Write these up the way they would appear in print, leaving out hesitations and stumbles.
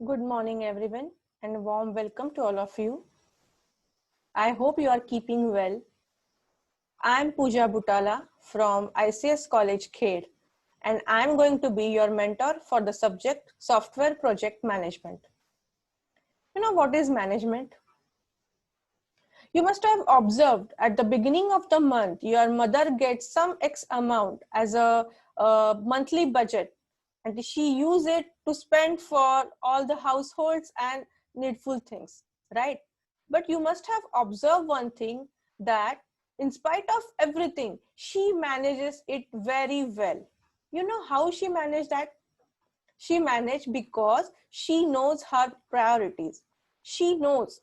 Good morning, everyone, and a warm welcome to all of you. I hope you are keeping well. I am Pooja Butala from ICS College, Khed, and I am going to be your mentor for the subject Software Project Management. You know what is management? You must have observed at the beginning of the month, your mother gets some X amount as a monthly budget, and she uses it to spend for all the households and needful things, right? But you must have observed one thing, that in spite of everything, she manages it very well. You know how she managed that? She managed because she knows her priorities. She knows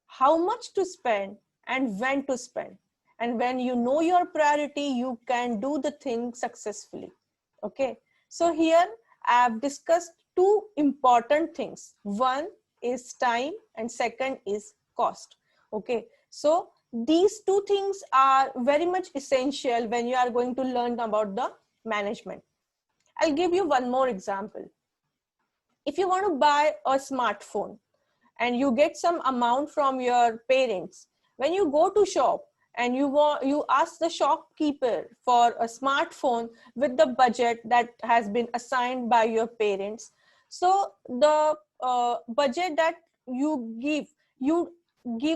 how much to spend and when to spend. And when you know your priority, you can do the thing successfully. Okay. So here I have discussed two important things. One is time and second is cost. Okay. So these two things are very much essential when you are going to learn about the management. I'll give you one more example. If you want to buy a smartphone, and you get some amount from your parents, when you go to shop and you ask the shopkeeper for a smartphone with the budget that has been assigned by your parents, so the budget that you give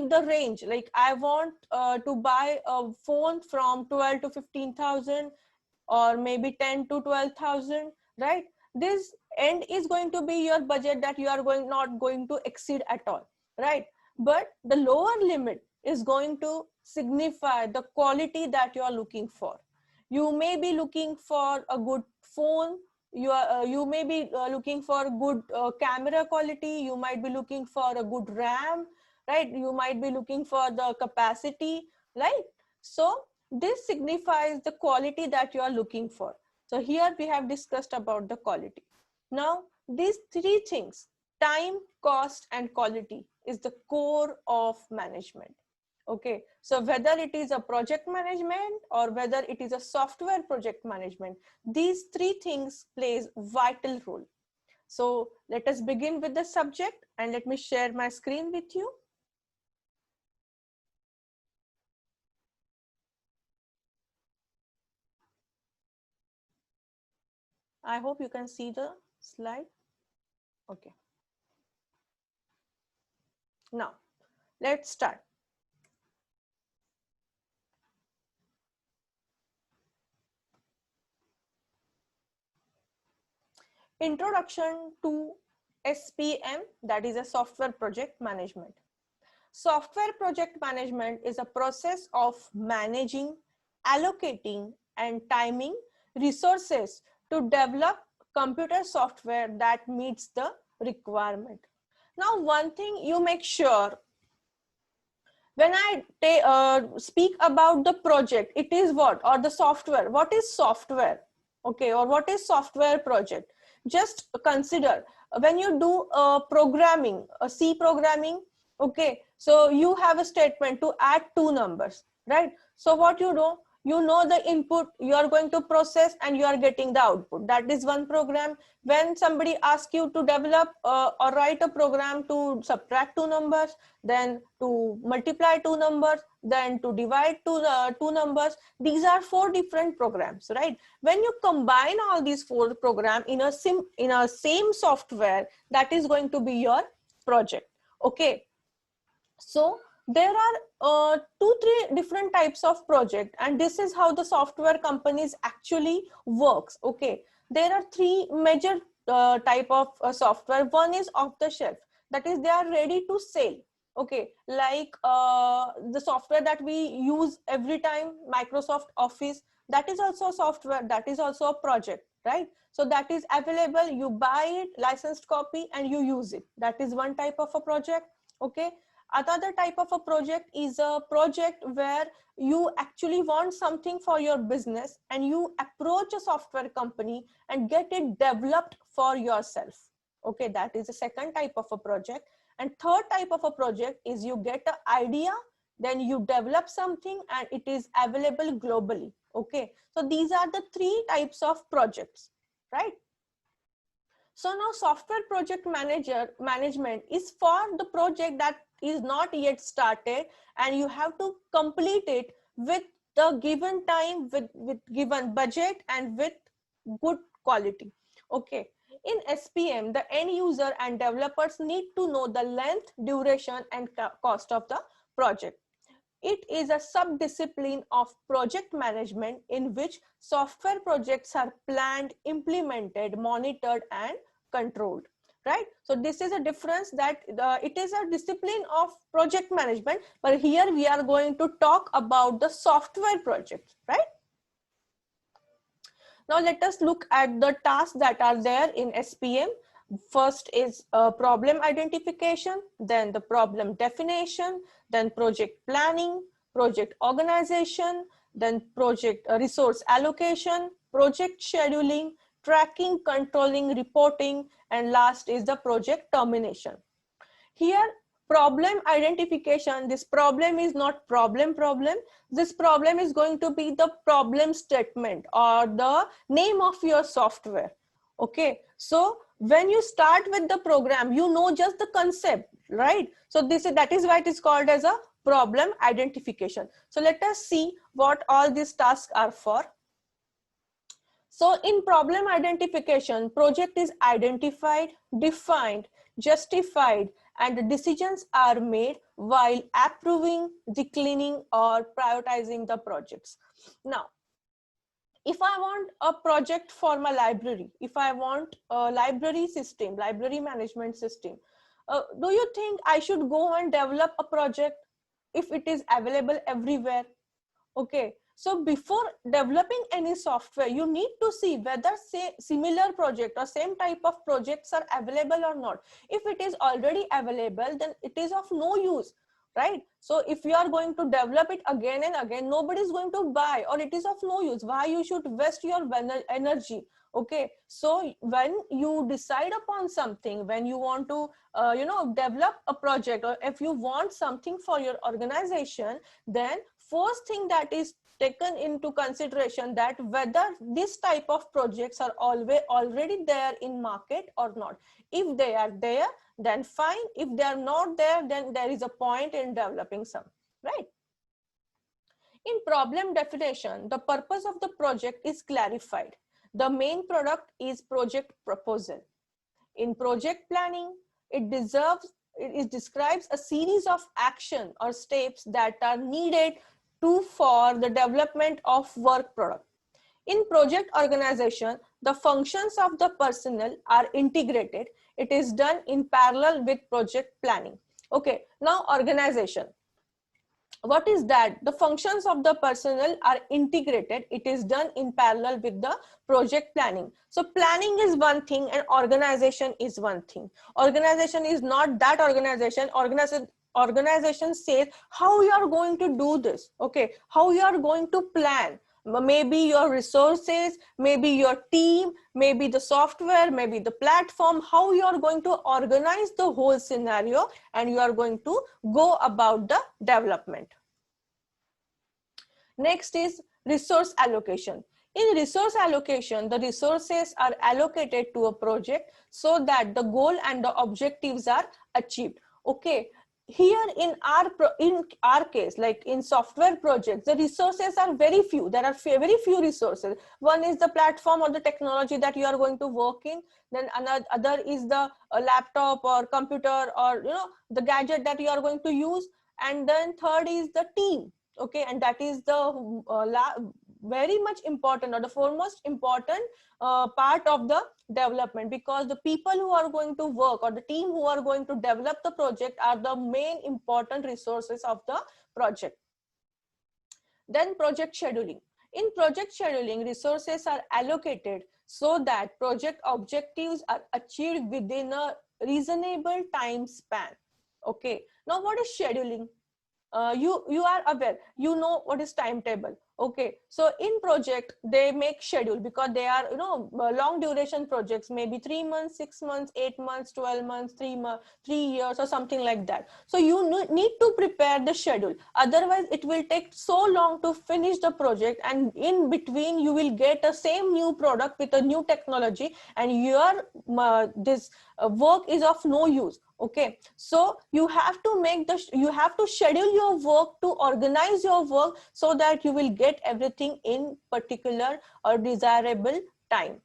the range, like I want to buy a phone from 12 to 15,000, or maybe 10 to 12,000, right? This end is going to be your budget that you are not going to exceed at all, right? But the lower limit is going to signify the quality that you are looking for. You may be looking for a good phone, you may be looking for good camera quality, you might be looking for a good RAM, right? You might be looking for the capacity, right? So this signifies the quality that you are looking for. So here we have discussed about the quality. Now these three things, time, cost and quality, is the core of management. Okay, so whether it is a project management or whether it is a software project management, these three things plays vital role. So let us begin with the subject, and let me share my screen with you. I hope you can see the slide. Okay. Now, let's start. Introduction to SPM, that is a software project management. Software project management is a process of managing, allocating, and timing resources to develop computer software that meets the requirement. Now, one thing you make sure, when I speak about the project, it is what, or the software, what is software? Okay, or what is software project? Just consider when you do programming, a C programming, okay, so you have a statement to add two numbers, right? So what you do, you know the input you are going to process and you are getting the output. That is one program. When somebody asks you to develop or write a program to subtract two numbers, then to multiply two numbers, then to divide two numbers, these are four different programs, right? When you combine all these four programs in a same software, that is going to be your project. Okay, so there are three different types of project, and this is how the software companies actually works. Okay, there are three major type of software. One is off the shelf, that is they are ready to sell. Okay, like the software that we use every time, Microsoft Office, that is also a software, that is also a project, right? So that is available, you buy it, licensed copy, and you use it. That is one type of a project. Okay, another type of a project is a project where you actually want something for your business and you approach a software company and get it developed for yourself. Okay, that is the second type of a project. And third type of a project is you get an idea, then you develop something and it is available globally. Okay, so these are the three types of projects, right? So now software project management is for the project that is not yet started, and you have to complete it with the given time, with given budget, and with good quality. Okay. In SPM, the end user and developers need to know the length, duration, and cost of the project. It is a sub-discipline of project management in which software projects are planned, implemented, monitored, and controlled. Right? So this is a difference, that it is a discipline of project management, but here we are going to talk about the software projects, right? Now let us look at the tasks that are there in SPM. First is problem identification, then the problem definition, then project planning, project organization, then project resource allocation, project scheduling, tracking, controlling, reporting, and last is the project termination. Here, problem identification, this problem is not problem. This problem is going to be the problem statement or the name of your software. Okay, so when you start with the program, you know just the concept, right? So that is why it is called as a problem identification. So let us see what all these tasks are for. So in problem identification, project is identified, defined, justified, and decisions are made while approving, declining, or prioritizing the projects. Now, if I want a project for my library, if I want a library system, library management system, do you think I should go and develop a project if it is available everywhere? Okay, so before developing any software, you need to see whether say similar project or same type of projects are available or not. If it is already available, then it is of no use, right? So if you are going to develop it again and again, nobody is going to buy, or it is of no use. Why you should waste your energy? Okay, so when you decide upon something, when you want to develop a project, or if you want something for your organization, then first thing that is taken into consideration, that whether this type of projects are already there in market or not. If they are there, then fine. If they are not there, then there is a point in developing some, right? In problem definition, the purpose of the project is clarified. The main product is project proposal. In project planning, it describes a series of action or steps that are needed for the development of work product. In project organization, the functions of the personnel are integrated. It is done in parallel with project planning. Okay, now organization. What is that? The functions of the personnel are integrated. It is done in parallel with the project planning. So planning is one thing and organization is one thing. Organization is not that organization. Organization says how you are going to do this. Okay, how you are going to plan. Maybe your resources, maybe your team, maybe the software, maybe the platform, how you are going to organize the whole scenario, and you are going to go about the development. Next is resource allocation. In resource allocation, the resources are allocated to a project so that the goal and the objectives are achieved. Okay, here in our case, like in software projects, the resources are very few. There are very few resources. One is the platform or the technology that you are going to work in. Then another is the laptop or computer, or the gadget that you are going to use. And then third is the team. Okay, and that is the very much important, or the foremost important part of the development, because the people who are going to work, or the team who are going to develop the project, are the main important resources of the project. Then project scheduling. In project scheduling, resources are allocated so that project objectives are achieved within a reasonable time span. Okay, now what is scheduling? You are aware, you know what is timetable. Okay, so in project they make schedule because they are, you know, long duration projects, maybe 3 months, 6 months, 8 months, 12 months, 3 years or something like that. So you need to prepare the schedule, otherwise it will take so long to finish the project, and in between you will get a same new product with a new technology, and your this work is of no use. Okay, so you have to you have to schedule your work, to organize your work, so that you will get everything in particular or desired time.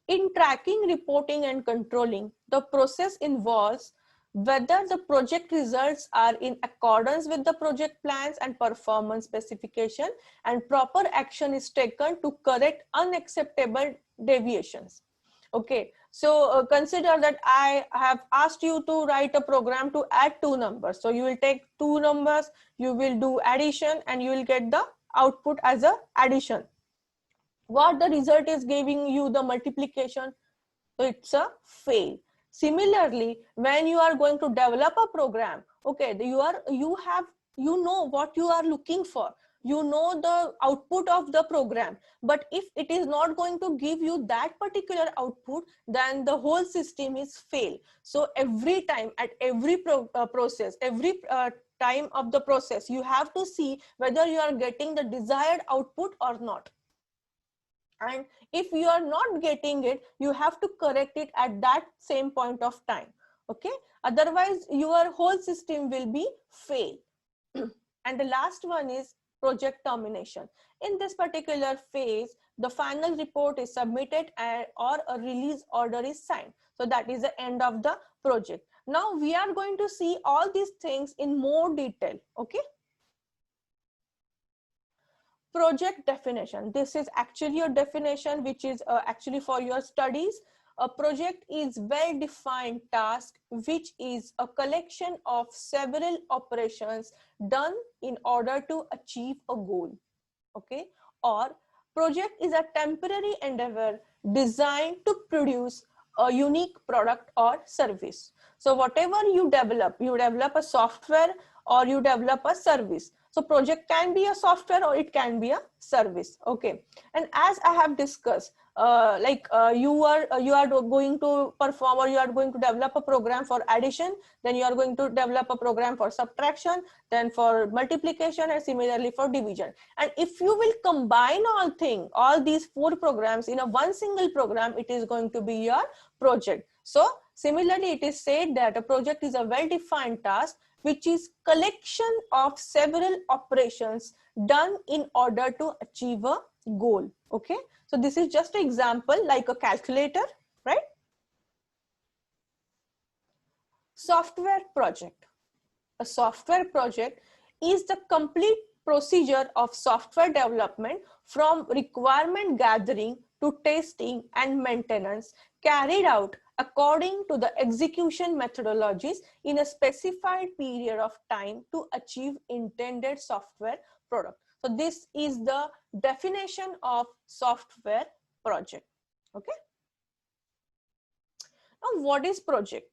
In tracking, reporting, and controlling, the process involves whether the project results are in accordance with the project plans and performance specification, and proper action is taken to correct unacceptable deviations. Okay, so consider that I have asked you to write a program to add two numbers. So you will take two numbers, you will do addition, and you will get the output as a addition. What the result is giving you the multiplication, so it's a fail. Similarly, when you are going to develop a program, okay, you know what you are looking for, you know the output of the program, but if it is not going to give you that particular output, then the whole system is fail. So every time, at every process, every time of the process, you have to see whether you are getting the desired output or not. And if you are not getting it, you have to correct it at that same point of time. Okay, otherwise your whole system will be fail. And the last one is project termination. In this particular phase, the final report is submitted or a release order is signed. So that is the end of the project. Now we are going to see all these things in more detail. Okay, project definition. This is actually a definition which is actually for your studies. A project is well-defined task which is a collection of several operations done in order to achieve a goal. Okay, or project is a temporary endeavor designed to produce a unique product or service. So whatever you develop a software or you develop a service. So project can be a software or it can be a service. Okay, and as I have discussed, you are going to perform, or you are going to develop a program for addition, then you are going to develop a program for subtraction, then for multiplication, and similarly for division. And if you will combine all these four programs in a one single program, it is going to be your project. So similarly, it is said that a project is a well-defined task which is collection of several operations done in order to achieve a goal. Okay, so this is just an example, like a calculator, right? Software project. A software project is the complete procedure of software development, from requirement gathering to testing and maintenance, carried out according to the execution methodologies in a specified period of time to achieve intended software product. So this is the definition of software project. Okay. Now, what is project?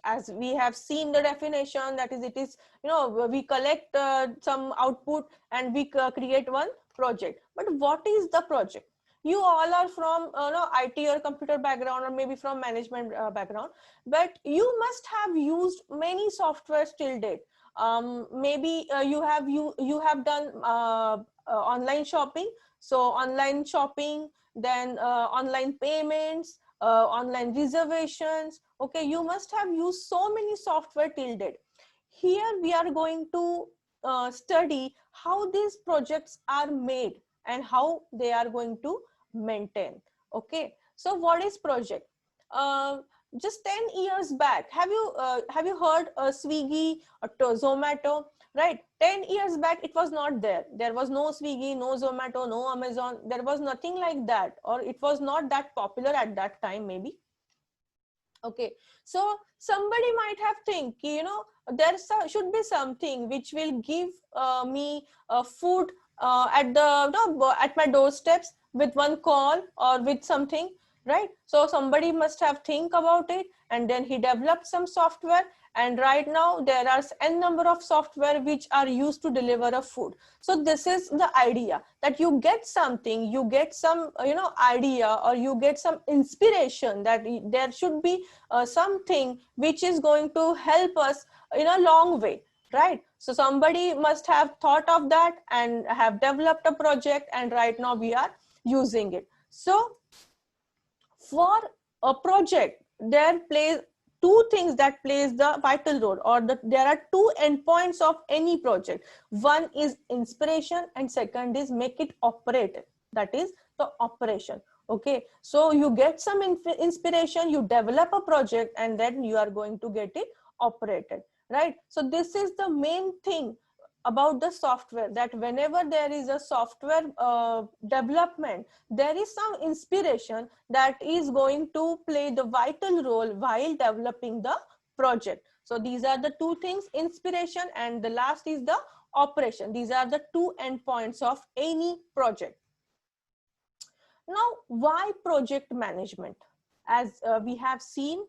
As we have seen the definition, that is, it is, you know, we collect some output and we create one project. But what is the project? You all are from IT or computer background, or maybe from management background, but you must have used many softwares till date. Maybe you have done online shopping. So online shopping, then online payments, online reservations. Okay, you must have used so many software till date. Here we are going to study how these projects are made and how they are going to maintain. Okay, so what is project? Just 10 years back, have you heard Swiggy or Zomato? Right, 10 years back it was not there. There was no Swiggy, no Zomato, no Amazon. There was nothing like that, or it was not that popular at that time, maybe. Okay, so somebody might have think, you know, there should be something which will give me food at my doorsteps with one call or with something. right? So somebody must have think about it, and then he developed some software, and right now there are n number of software which are used to deliver a food. So this is the idea, that you get something, you get some idea, or you get some inspiration that there should be something which is going to help us in a long way, right? So somebody must have thought of that and have developed a project, and right now we are using it. So for a project, there plays two things that plays the vital role, or there are two endpoints of any project. One is inspiration, and second is make it operative, that is the operation. Okay, so you get some inspiration, you develop a project, and then you are going to get it operated, right? So this is the main thing about the software, that whenever there is a software development, there is some inspiration that is going to play the vital role while developing the project. So these are the two things, inspiration, and the last is the operation. These are the two endpoints of any project. Now, why project management? As we have seen,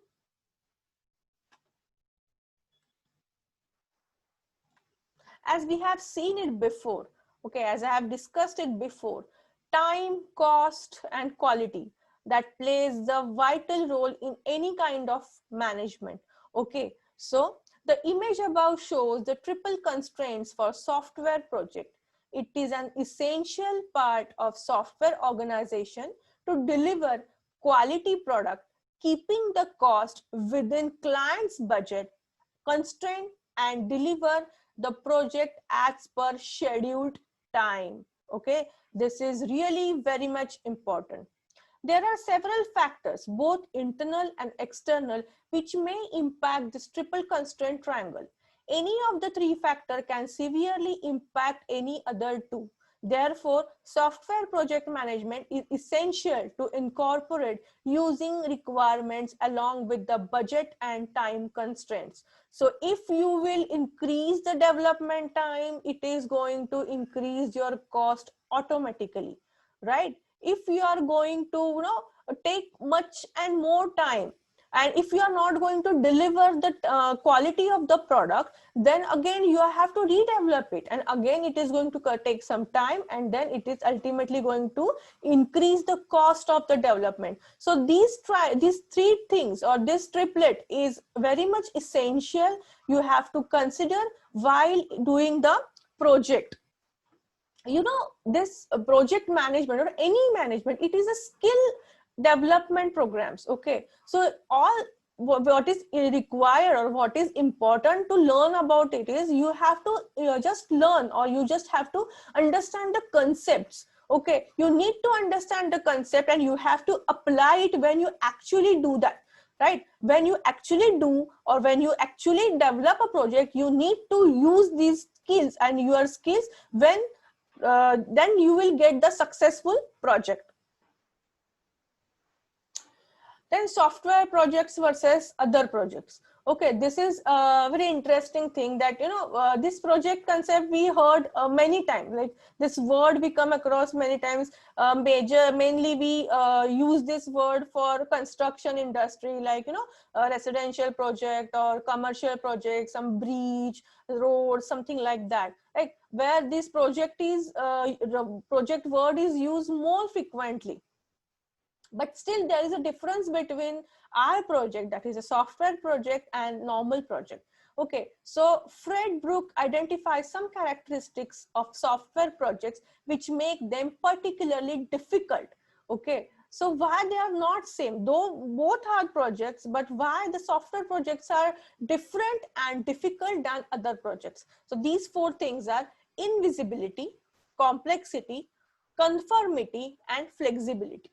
it before, okay, as I have discussed it before, time, cost, and quality, that plays the vital role in any kind of management. Okay, so the image above shows the triple constraints for software project. It is an essential part of software organization to deliver quality product, keeping the cost within client's budget constraint, and deliver the project as per scheduled time. Okay, this is really very much important. There are several factors, both internal and external, which may impact this triple constraint triangle. Any of the three factors can severely impact any other two. Therefore, software project management is essential to incorporate using requirements along with the budget and time constraints. So if you will increase the development time, it is going to increase your cost automatically, right? If you are going to take much and more time, and if you are not going to deliver the quality of the product, then again you have to redevelop it, and again it is going to take some time, and then it is ultimately going to increase the cost of the development. So these three things, or this triplet, is very much essential. You have to consider while doing the project. This project management or any management, it is a skill development programs. Okay, so all what is required or what is important to learn about it is, you have to just learn, or you just have to understand the concepts. Okay, you need to understand the concept, and you have to apply it when you actually do that, right? When you actually do, or when you actually develop a project, you need to use these skills and your skills. When then you will get the successful project. Then software projects versus other projects. Okay, this is a very interesting thing, that this project concept we heard many times. Like, this word we come across many times. Mainly we use this word for construction industry, like a residential project or commercial project, some bridge, road, something like that, like where this project word is used more frequently. But still there is a difference between our project, that is a software project, and normal project. Okay, so Fred Brook identifies some characteristics of software projects which make them particularly difficult. Okay, so why they are not same, though both are projects, but why the software projects are different and difficult than other projects? So these four things are invisibility, complexity, conformity, and flexibility.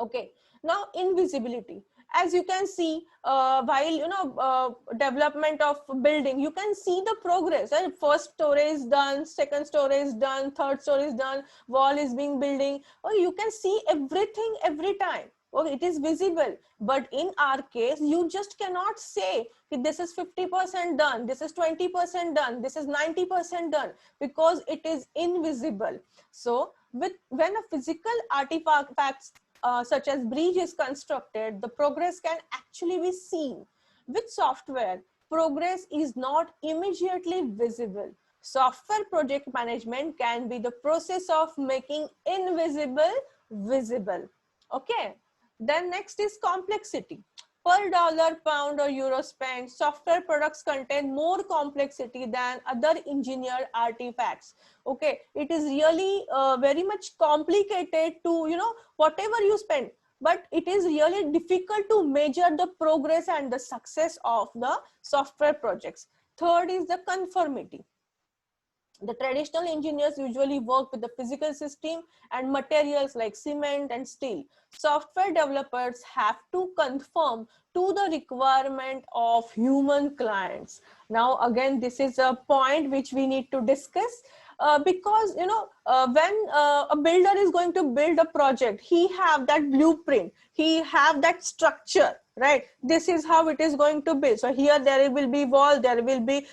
Okay, now invisibility. As you can see, while development of building, you can see the progress, right? First story is done, second story is done, third story is done, wall is being building, or you can see everything every time. Okay, it is visible. But in our case, you just cannot say this is 50% done, this is 20% done, this is 90% done, because it is invisible. So when a physical artifacts such as bridge is constructed, the progress can actually be seen. With software, progress is not immediately visible. Software project management can be the process of making invisible visible. Okay. Then next is complexity. Per dollar, pound or euro spent, software products contain more complexity than other engineered artifacts. Okay, it is really very much complicated to, whatever you spend, but it is really difficult to measure the progress and the success of the software projects. Third is the conformity. The traditional engineers usually work with the physical system and materials like cement and steel. Software developers have to conform to the requirement of human clients. Now, again, this is a point which we need to discuss. Because when a builder is going to build a project, he have that blueprint, he have that structure, right? This is how it is going to be. So here there will be wall, there will be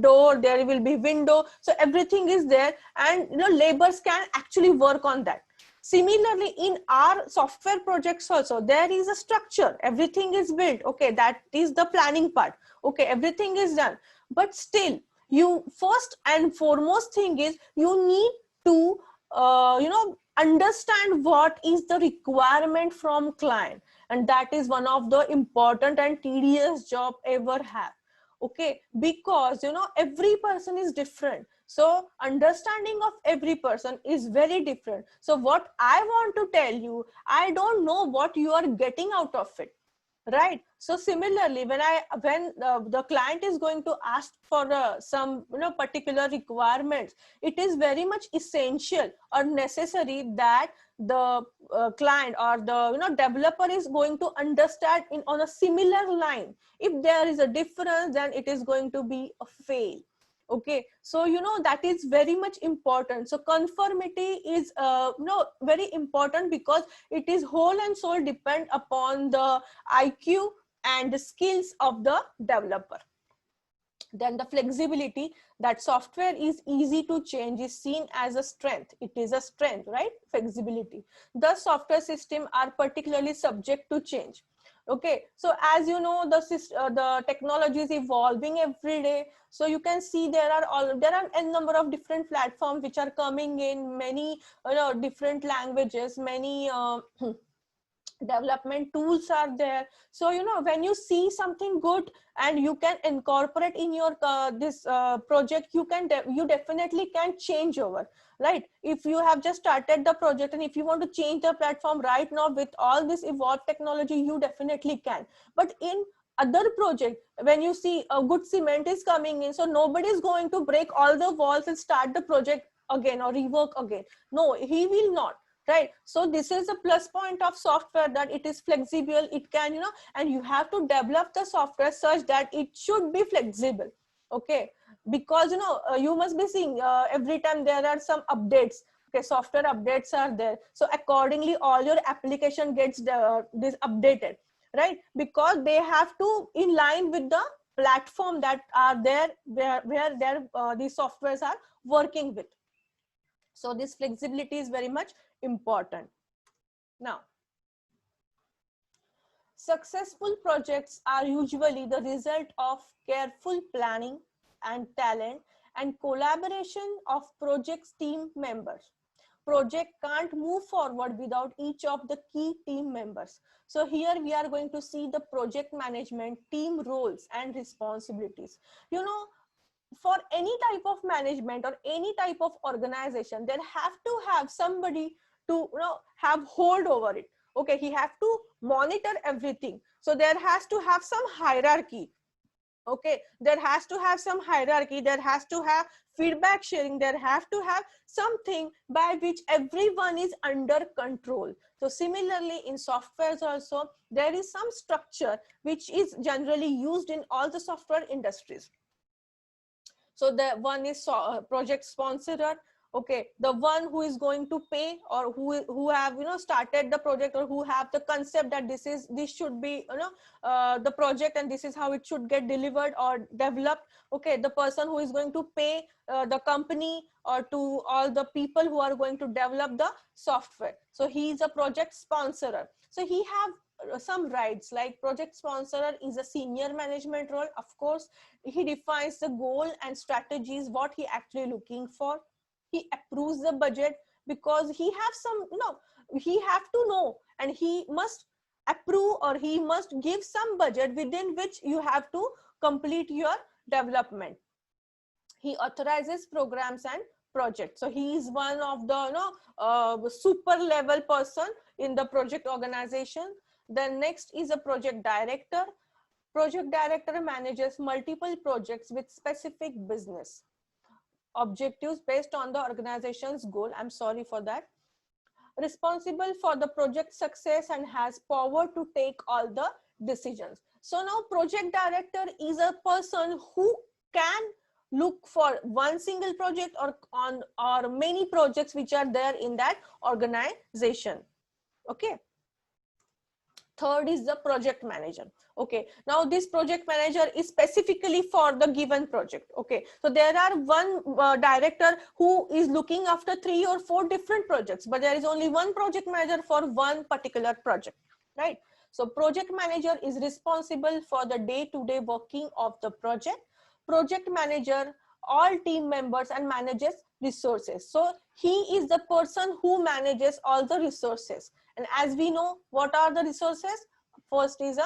door, there will be window, so everything is there, and laborers can actually work on that. Similarly, in our software projects also, there is a structure, everything is built, okay, that is the planning part, okay, everything is done. But still, you first and foremost thing is you need to understand what is the requirement from client, and that is one of the important and tedious job ever have. Okay, because every person is different, so understanding of every person is very different. So what I want to tell you, I don't know what you are getting out of it, right? So similarly, when the client is going to ask for some particular requirements, it is very much essential or necessary that the client or the developer is going to understand on a similar line. If there is a difference, then it is going to be a fail. Okay, so that is very much important. So conformity is very important, because it is whole and soul depend upon the IQ and the skills of the developer. Then the flexibility, that software is easy to change, is seen as a strength. It is a strength, right? Flexibility. The software system are particularly subject to change. Okay, so as you know, the technology is evolving every day. So you can see there are a number of different platforms which are coming in, many different languages, many development tools are there. So when you see something good and you can incorporate in your this project, you definitely can change over, right? If you have just started the project and if you want to change the platform right now with all this evolved technology, you definitely can. But in other project, when you see a good cement is coming in, so nobody is going to break all the walls and start the project again or rework again. No, he will not, right? So this is a plus point of software, that it is flexible. It can and you have to develop the software such that it should be flexible. Okay, because you must be seeing every time there are some updates. Okay, software updates are there, so accordingly all your application gets this updated, right? Because they have to in line with the platform that are there, where their these softwares are working with. So this flexibility is very much important. Now, successful projects are usually the result of careful planning and talent and collaboration of project's team members. Project can't move forward without each of the key team members. So here we are going to see the project management team roles and responsibilities. For any type of management or any type of organization, there have to have somebody to have hold over it. Okay, he have to monitor everything, so there has to have some hierarchy. Okay, there has to have some hierarchy, there has to have feedback sharing, there have to have something by which everyone is under control. So similarly in softwares also, there is some structure which is generally used in all the software industries. So the one is project sponsorer. Okay, the one who is going to pay, or who have started the project, or who have the concept that this should be the project, and this is how it should get delivered or developed. Okay, the person who is going to pay the company or to all the people who are going to develop the software. So he is a project sponsorer. So he have some rights, like project sponsorer is a senior management role. Of course, he defines the goal and strategies, what he actually looking for. He approves the budget, because he have some he have to know, and he must approve, or he must give some budget within which you have to complete your development. He authorizes programs and projects. So he is one of the super level person in the project organization. Then next is a project director. Project director manages multiple projects with specific business objectives based on the organization's goal. I'm sorry for that. Responsible for the project success and has power to take all the decisions. So now project director is a person who can look for one single project or many projects which are there in that organization. Okay. Third is the project manager. Okay, now this project manager is specifically for the given project. Okay, so there are one director who is looking after 3 or 4 different projects, but there is only one project manager for one particular project, right? So project manager is responsible for the day-to-day working of the project. Project manager all team members and manages resources. So he is the person who manages all the resources. And as we know, what are the resources? First is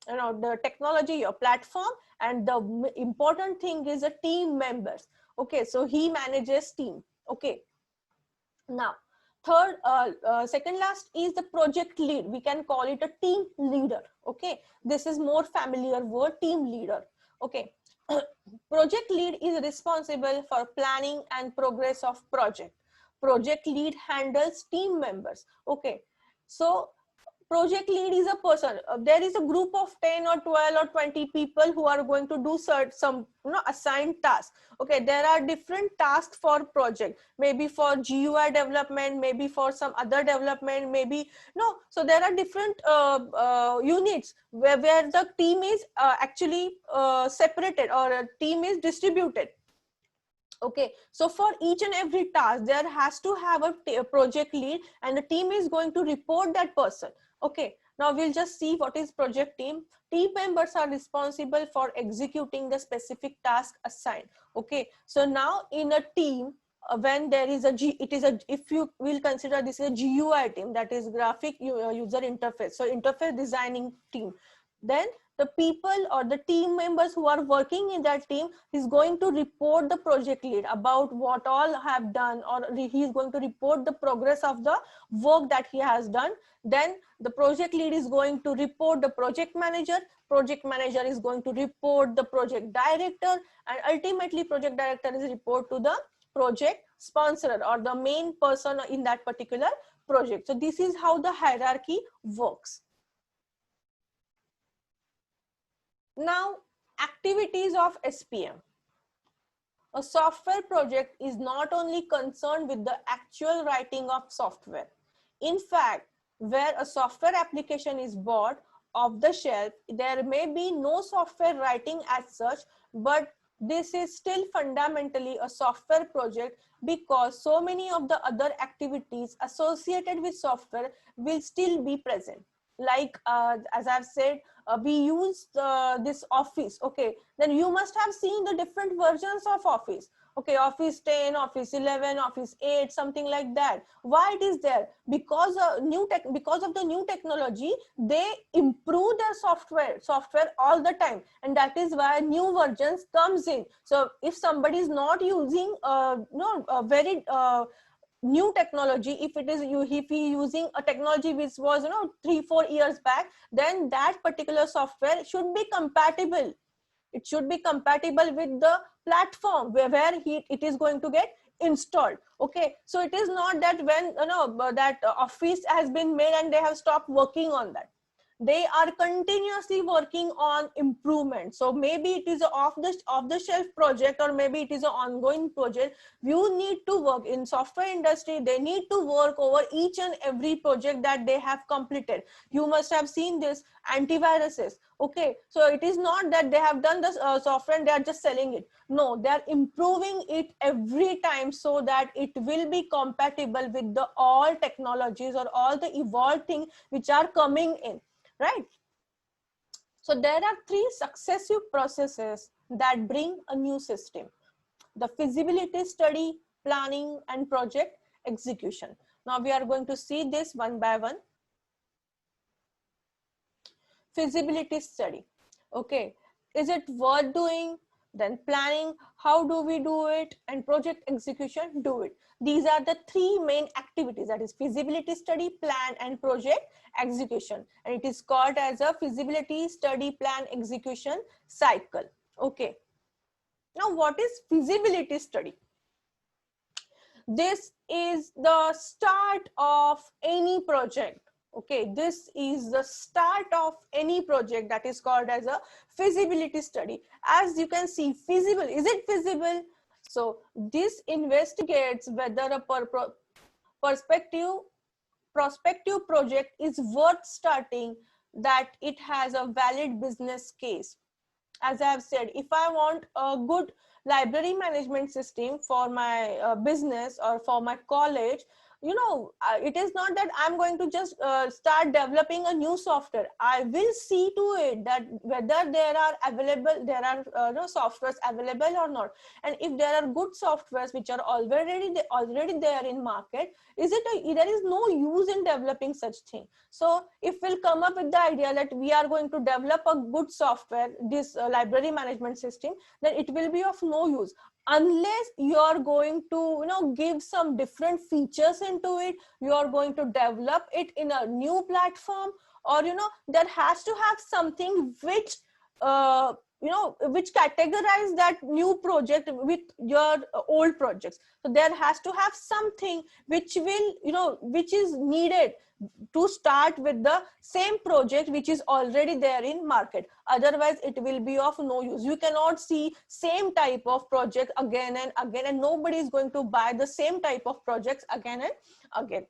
the technology, your platform, and the important thing is the team members. Okay, so he manages team. Okay, now third second last is the project lead. We can call it a team leader. Okay, this is more familiar word, team leader. Okay. Project lead is responsible for planning and progress of project. Project lead handles team members. Okay, so project lead is a person. There is a group of 10 or 12 or 20 people who are going to do some assigned tasks. Okay, there are different tasks for project, maybe for GUI development, maybe for some other development, maybe no. So there are different units where the team is actually separated, or a team is distributed. Okay, so for each and every task there has to have a project lead, and the team is going to report that person. Okay, now we'll just see what is project team. Team members are responsible for executing the specific task assigned. Okay, so now in a team, when there is if you will consider this is a GUI team, that is graphic user interface, so interface designing team, then the people or the team members who are working in that team is going to report the project lead about what all have done, or he is going to report the progress of the work that he has done. Then the project lead is going to report the project manager is going to report the project director, and ultimately project director is report to the project sponsor, or the main person in that particular project. So this is how the hierarchy works. Now, activities of SPM. A software project is not only concerned with the actual writing of software. In fact, where a software application is bought off the shelf, there may be no software writing as such, but this is still fundamentally a software project, because so many of the other activities associated with software will still be present. Like as I've said, we use this Office. Okay, then you must have seen the different versions of Office. Okay, Office 10, Office 11, Office 8, something like that. Why it is there? Because because of the new technology, they improve their software all the time, and that is why new versions comes in. So if somebody is not using very new technology, if he using a technology which was 3-4 years back, then that particular software should be compatible. It should be compatible with the platform where it is going to get installed. Okay, so it is not that when that Office has been made and they have stopped working on that. They are continuously working on improvement. So maybe it is a off the shelf project, or maybe it is an ongoing project. You need to work in software industry. They need to work over each and every project that they have completed. You must have seen this antiviruses. Okay, so it is not that they have done this software and they are just selling it. No, they are improving it every time so that it will be compatible with the all technologies or all the evolved things which are coming in, right? So there are three successive processes that bring a new system: the feasibility study, planning, and project execution. Now we are going to see this one by one. Feasibility study. Okay, is it worth doing? Then planning, how do we do it? And project execution, do it. These are the three main activities, that is feasibility study, plan, and project execution. And it is called as a feasibility study, plan, execution cycle. Okay. Now what is feasibility study? This is the start of any project. Okay, this is the start of any project, that is called as a feasibility study. As you can see, feasible, is it feasible? So this investigates whether a prospective project is worth starting, that it has a valid business case. As I have said, if I want a good library management system for my business or for my college, you know, it is not that I'm going to just start developing a new software. I will see to it that whether there are no softwares available or not. And if there are good softwares which are already there in market, there is no use in developing such thing. So if we'll come up with the idea that we are going to develop a good software, this library management system, then it will be of no use unless you are going to, you know, give some different features into it. You are going to develop it in a new platform, or, you know, there has to have something which you know, which categorize that new project with your old projects. So there has to have something which will, you know, which is needed to start with the same project which is already there in market. Otherwise it will be of no use. You cannot see same type of project again and again, and nobody is going to buy the same type of projects again and again.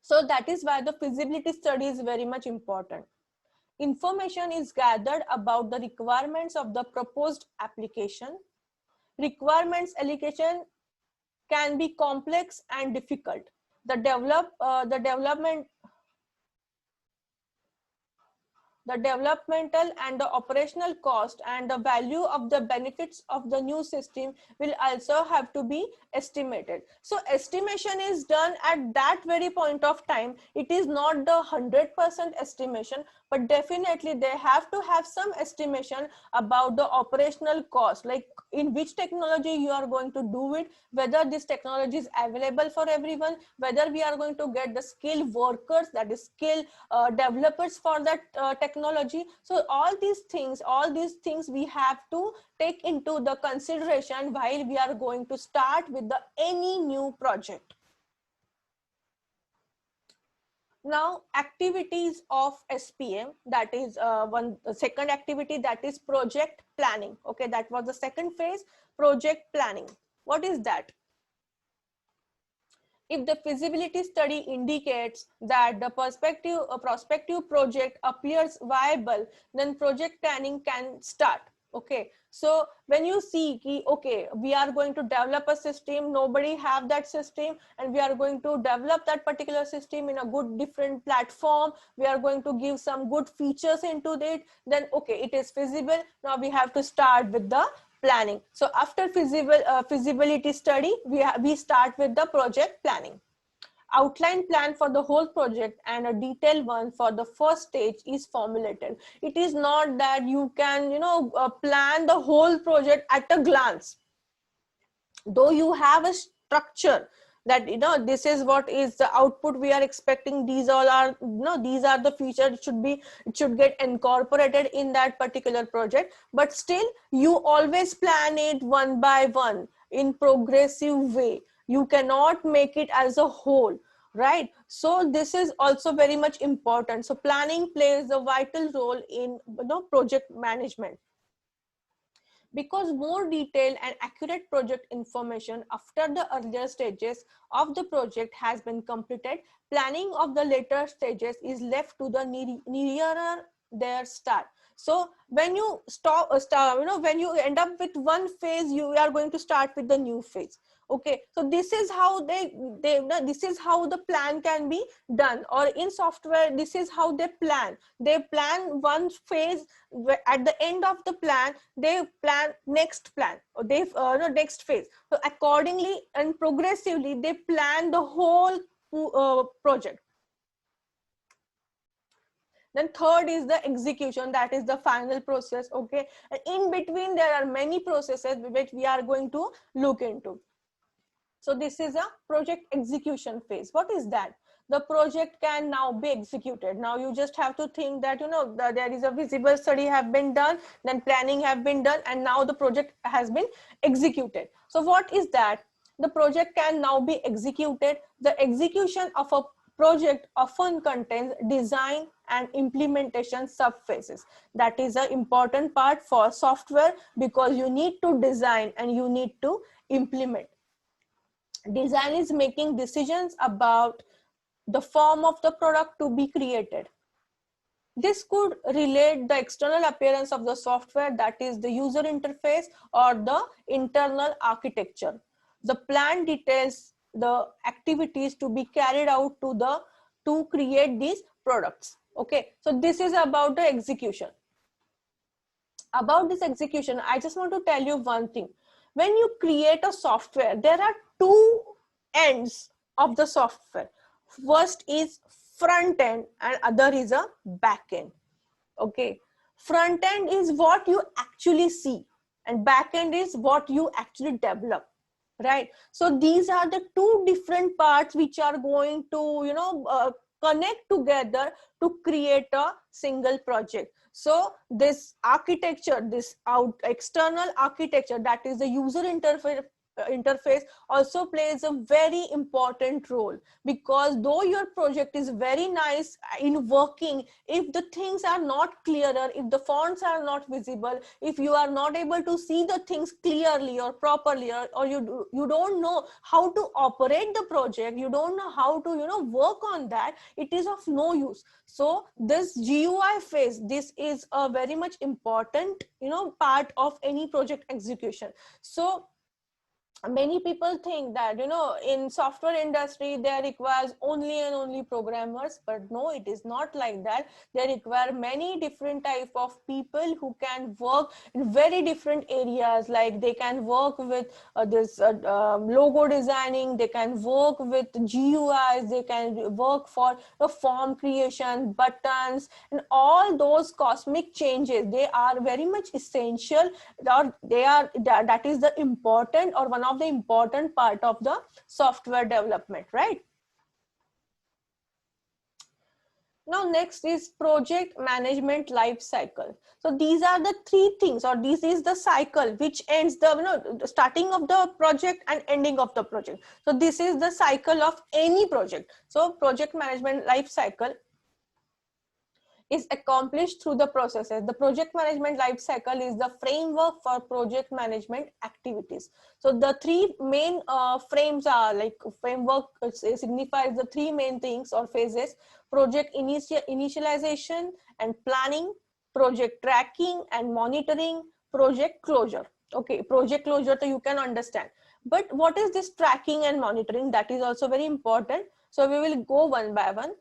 So that is why the feasibility study is very much important. Information is gathered about the requirements of the proposed application. Requirements allocation can be complex and difficult. The developmental and the operational cost and the value of the benefits of the new system will also have to be estimated. So estimation is done at that very point of time. It is not the 100% estimation, but definitely they have to have some estimation about the operational cost, like in which technology you are going to do it, whether this technology is available for everyone, whether we are going to get the skilled workers, that is skilled developers for that technology. So all these things we have to take into the consideration while we are going to start with the any new project. Now activities of SPM, that is second activity, that is project planning. Okay, that was the second phase, project planning. What is that? If the feasibility study indicates that the prospective project appears viable, then project planning can start. Okay, so when you see, okay, we are going to develop a system, nobody have that system, and we are going to develop that particular system in a good different platform, we are going to give some good features into it, then okay, it is feasible. Now we have to start with the planning. So after feasibility study, we start with the project planning. Outline plan for the whole project and a detailed one for the first stage is formulated. It is not that you can, you know, plan the whole project at a glance. Though you have a structure that, you know, this is what is the output we are expecting, these all are, you know, these are the features, it should get incorporated in that particular project, but still you always plan it one by one in progressive way. You cannot make it as a whole. right? So this is also very much important. So planning plays a vital role in project management, because more detailed and accurate project information after the earlier stages of the project has been completed, planning of the later stages is left to the nearer their start. So when you when you end up with one phase, you are going to start with the new phase. Okay, so this is how this is how the plan can be done, or in software this is how they plan one phase. At the end of the plan, they plan next plan, or they no, next phase. So accordingly and progressively they plan the whole project. Then third is the execution, that is the final process. Okay, and in between there are many processes which we are going to look into. So this is a project execution phase. What is that? The project can now be executed. Now you just have to think that there is a visible study have been done, then planning have been done, and now the project has been executed. So what is that? The project can now be executed. The execution of a project often contains design and implementation subphases. That is an important part for software, because you need to design and you need to implement. Design is making decisions about the form of the product to be created. This could relate the external appearance of the software, that is the user interface or the internal architecture. The plan details the activities to be carried out to create these products. Okay, so this is about the execution. About this execution, I just want to tell you one thing. When you create a software, there are two ends of the software. First is front end and other is a back end. Okay, front end is what you actually see and back end is what you actually develop, right? So these are the two different parts which are going to connect together to create a single project. So this architecture, this external architecture, that is the user interface also plays a very important role, because though your project is very nice in working, if the things are not clearer, if the fonts are not visible, if you are not able to see the things clearly or properly, or you don't know how to operate the project, you don't know how to work on that, it is of no use. So this GUI phase, this is a very much important part of any project execution. So many people think that in software industry there requires only and only programmers, but no, it is not like that. They require many different type of people who can work in very different areas. Like they can work with this logo designing, they can work with GUIs, they can work for the form creation, buttons, and all those cosmic changes. They are very much essential, or that is the important or one of the important part of the software development, right? Now next is project management life cycle. So these are the three things, or this is the cycle which ends the starting of the project and ending of the project. So this is the cycle of any project. So project management life cycle is accomplished through the processes. The project management life cycle is the framework for project management activities. So the three main frames are like framework signifies the three main things or phases: project initialization and planning, project tracking and monitoring, project closure. Okay, project closure, so you can understand. But what is this tracking and monitoring? That is also very important. So we will go one by one.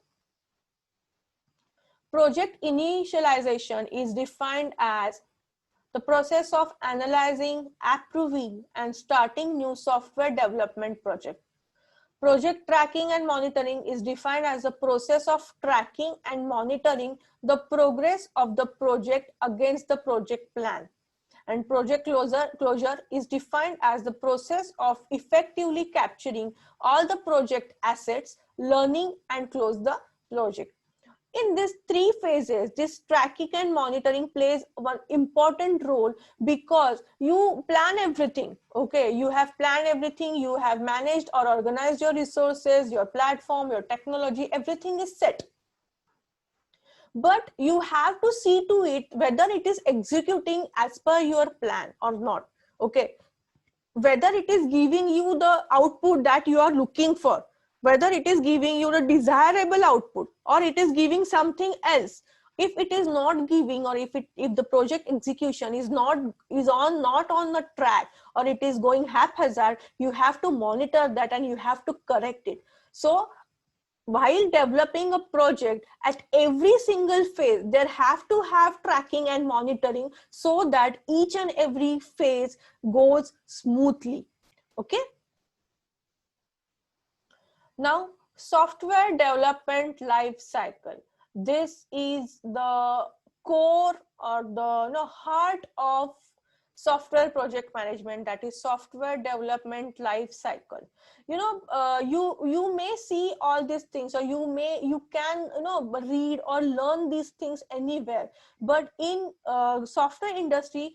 Project initialization is defined as the process of analyzing, approving, and starting new software development project. Project tracking and monitoring is defined as the process of tracking and monitoring the progress of the project against the project plan. And project closure is defined as the process of effectively capturing all the project assets, learning, and close the project. in these three phases, this tracking and monitoring plays one important role, because you plan everything. Okay, you have planned everything, you have managed or organized your resources, your platform, your technology, everything is set. But you have to see to it whether it is executing as per your plan or not. Okay, whether it is giving you the output that you are looking for, whether it is giving you the desirable output, or it is giving something else. If it is not giving, or if the project execution is not on the track, or it is going haphazard, you have to monitor that and you have to correct it. So while developing a project, at every single phase there have to have tracking and monitoring, so that each and every phase goes smoothly. Okay, now software development life cycle. This is the core, or the heart of software project management, that is software development life cycle. You may see all these things, or you can read or learn these things anywhere, but in software industry,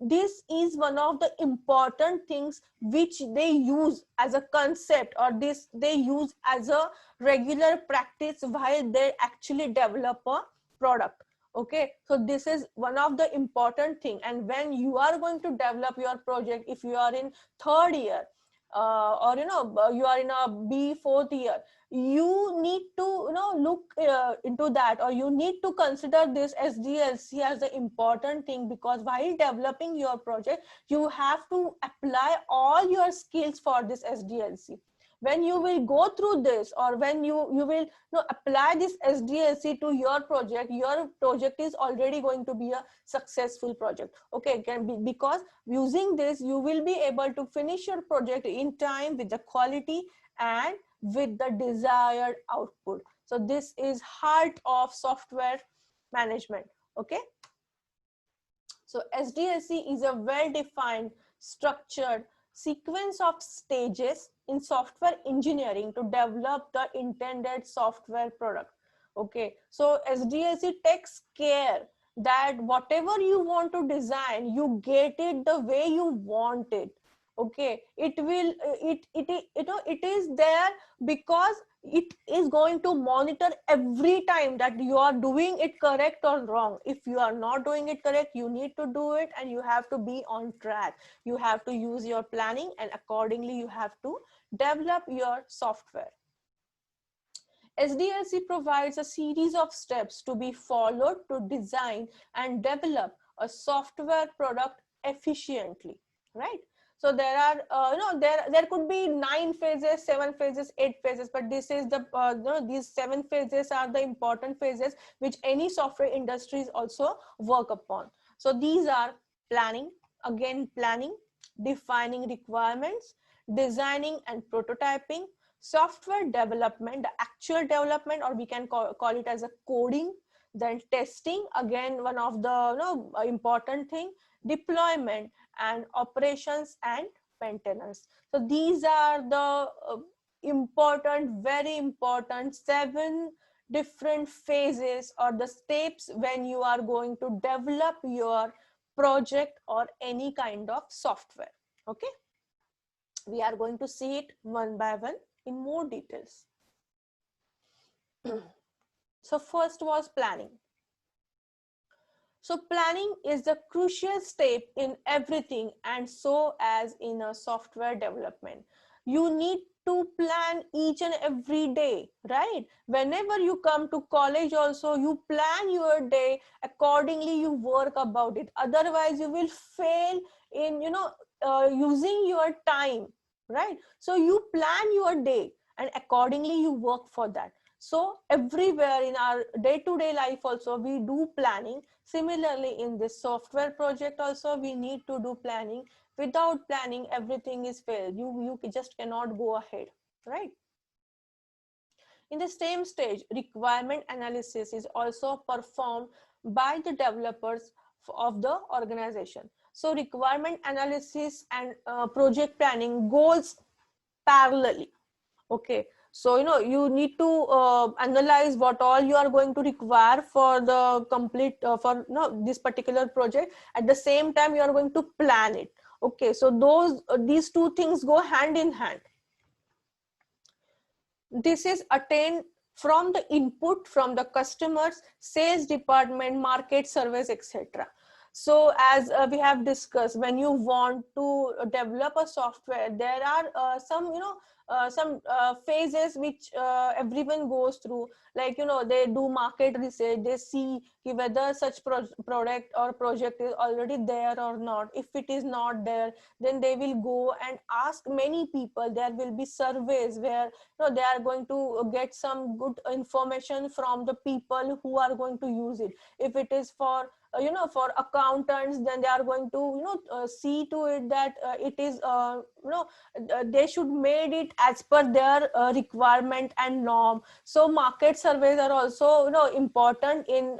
this is one of the important things which they use as a concept, or this they use as a regular practice while they actually develop a product. Okay, so this is one of the important thing. And when you are going to develop your project, if you are in third year, or you are in a B fourth year, you need to look into that, or you need to consider this SDLC as the important thing, because while developing your project, you have to apply all your skills for this SDLC. When you will go through this, or when you will apply this SDLC to your project is already going to be a successful project. Okay, can be, because using this you will be able to finish your project in time, with the quality and with the desired output. So this is heart of software management. Okay, so SDLC is a well-defined, structured sequence of stages in software engineering to develop the intended software product. Okay, so SDLC takes care that whatever you want to design, you get it the way you want it. Okay, it will it is there because it is going to monitor every time that you are doing it correct or wrong. If you are not doing it correct, you need to do it, and you have to be on track. You have to use your planning, and accordingly you have to develop your software. SDLC provides a series of steps to be followed to design and develop a software product efficiently, right? So there are there could be 9 phases, 7 phases, 8 phases, but this is the these 7 phases are the important phases which any software industries also work upon. So these are planning, again planning, defining requirements, designing and prototyping, software development, the actual development, or we can call it as a coding, then testing, again one of the important thing, deployment, and operations and maintenance. So these are the important, very important 7 different phases, or the steps when you are going to develop your project or any kind of software. Okay, we are going to see it one by one in more details. So first was planning. So planning is the crucial step in everything, and so as in a software development. You need to plan each and every day, right? Whenever you come to college also, you plan your day accordingly, you work about it. Otherwise you will fail in using your time, right? So you plan your day and accordingly you work for that. So everywhere in our day-to-day life also we do planning. Similarly in this software project also we need to do planning. Without planning, everything is failed. You just cannot go ahead, right? In the same stage, requirement analysis is also performed by the developers of the organization. So requirement analysis and project planning goes parallelly. Okay, So, you need to analyze what all you are going to require for the complete, for this particular project. At the same time, you are going to plan it. Okay, so these two things go hand in hand. This is attained from the input from the customers, sales department, market surveys, etc. So as we have discussed, when you want to develop a software, there are some phases which everyone goes through. Like, they do market research, they see whether such product or project is already there or not. If it is not there, then they will go and ask many people. There will be surveys where they are going to get some good information from the people who are going to use it. If it is for for accountants, then they are going to see to it that it is they should made it as per their requirement and norm. So market surveys are also important in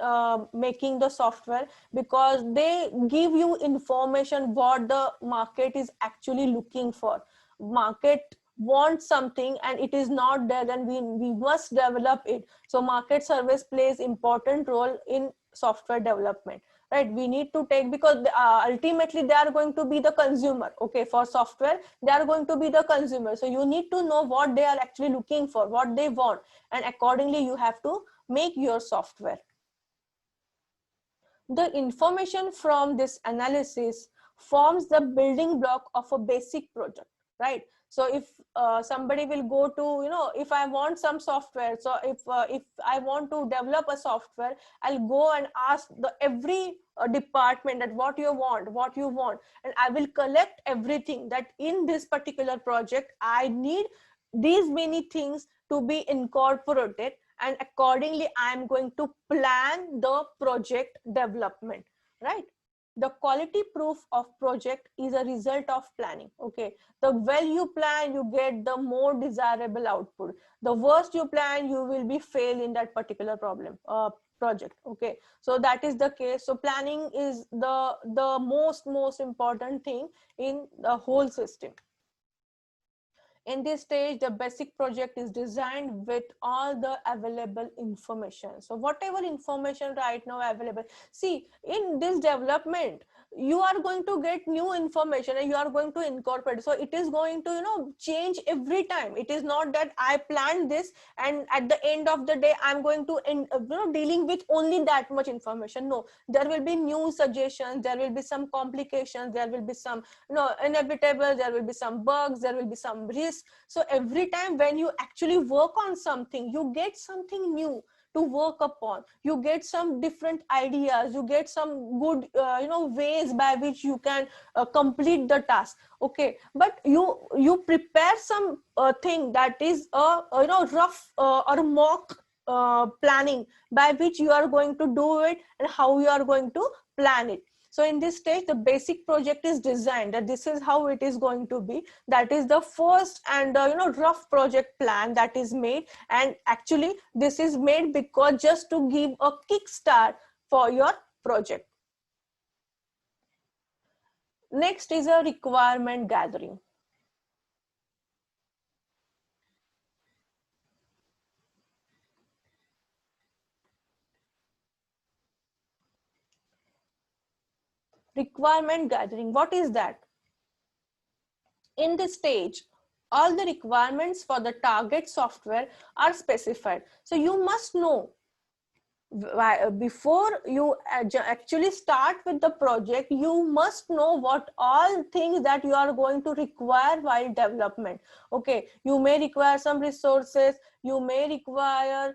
making the software, because they give you information what the market is actually looking for. Market want something and it is not there, then we must develop it. So market surveys plays important role in software development, right? We need to take, because ultimately they are going to be the consumer. Okay, for software they are going to be the consumer, so you need to know what they are actually looking for, what they want, and accordingly you have to make your software. The information from this analysis forms the building block of a basic project, right? So if somebody will go to, if I want some software, so if I want to develop a software, I'll go and ask the every department that what you want, and I will collect everything that in this particular project I need these many things to be incorporated, and accordingly I am going to plan the project development, right? The quality proof of project is a result of planning. Okay, the well you plan, you get the more desirable output. The worst you plan, you will be fail in that particular project. Okay, so that is the case. So planning is the most important thing in the whole system. In this stage, the basic project is designed with all the available information. So whatever information right now available, see, in this development, you are going to get new information and you are going to incorporate. So it is going to, change every time. It is not that I planned this and at the end of the day, I'm going to, dealing with only that much information. No, there will be new suggestions, there will be some complications, there will be some, inevitable, there will be some bugs, there will be some risks. So every time when you actually work on something, you get something new to work upon. You get some different ideas, you get some good ways by which you can complete the task. Okay, but you prepare some thing that is rough or mock planning by which you are going to do it and how you are going to plan it. So in this stage, the basic project is designed that this is how it is going to be. That is the first and rough project plan that is made. And actually this is made because just to give a kickstart for your project. Next is a requirement gathering. Requirement gathering, what is that? In this stage, all the requirements for the target software are specified. So you must know before you actually start with the project, you must know what all things that you are going to require while development. Okay, you may require some resources, you may require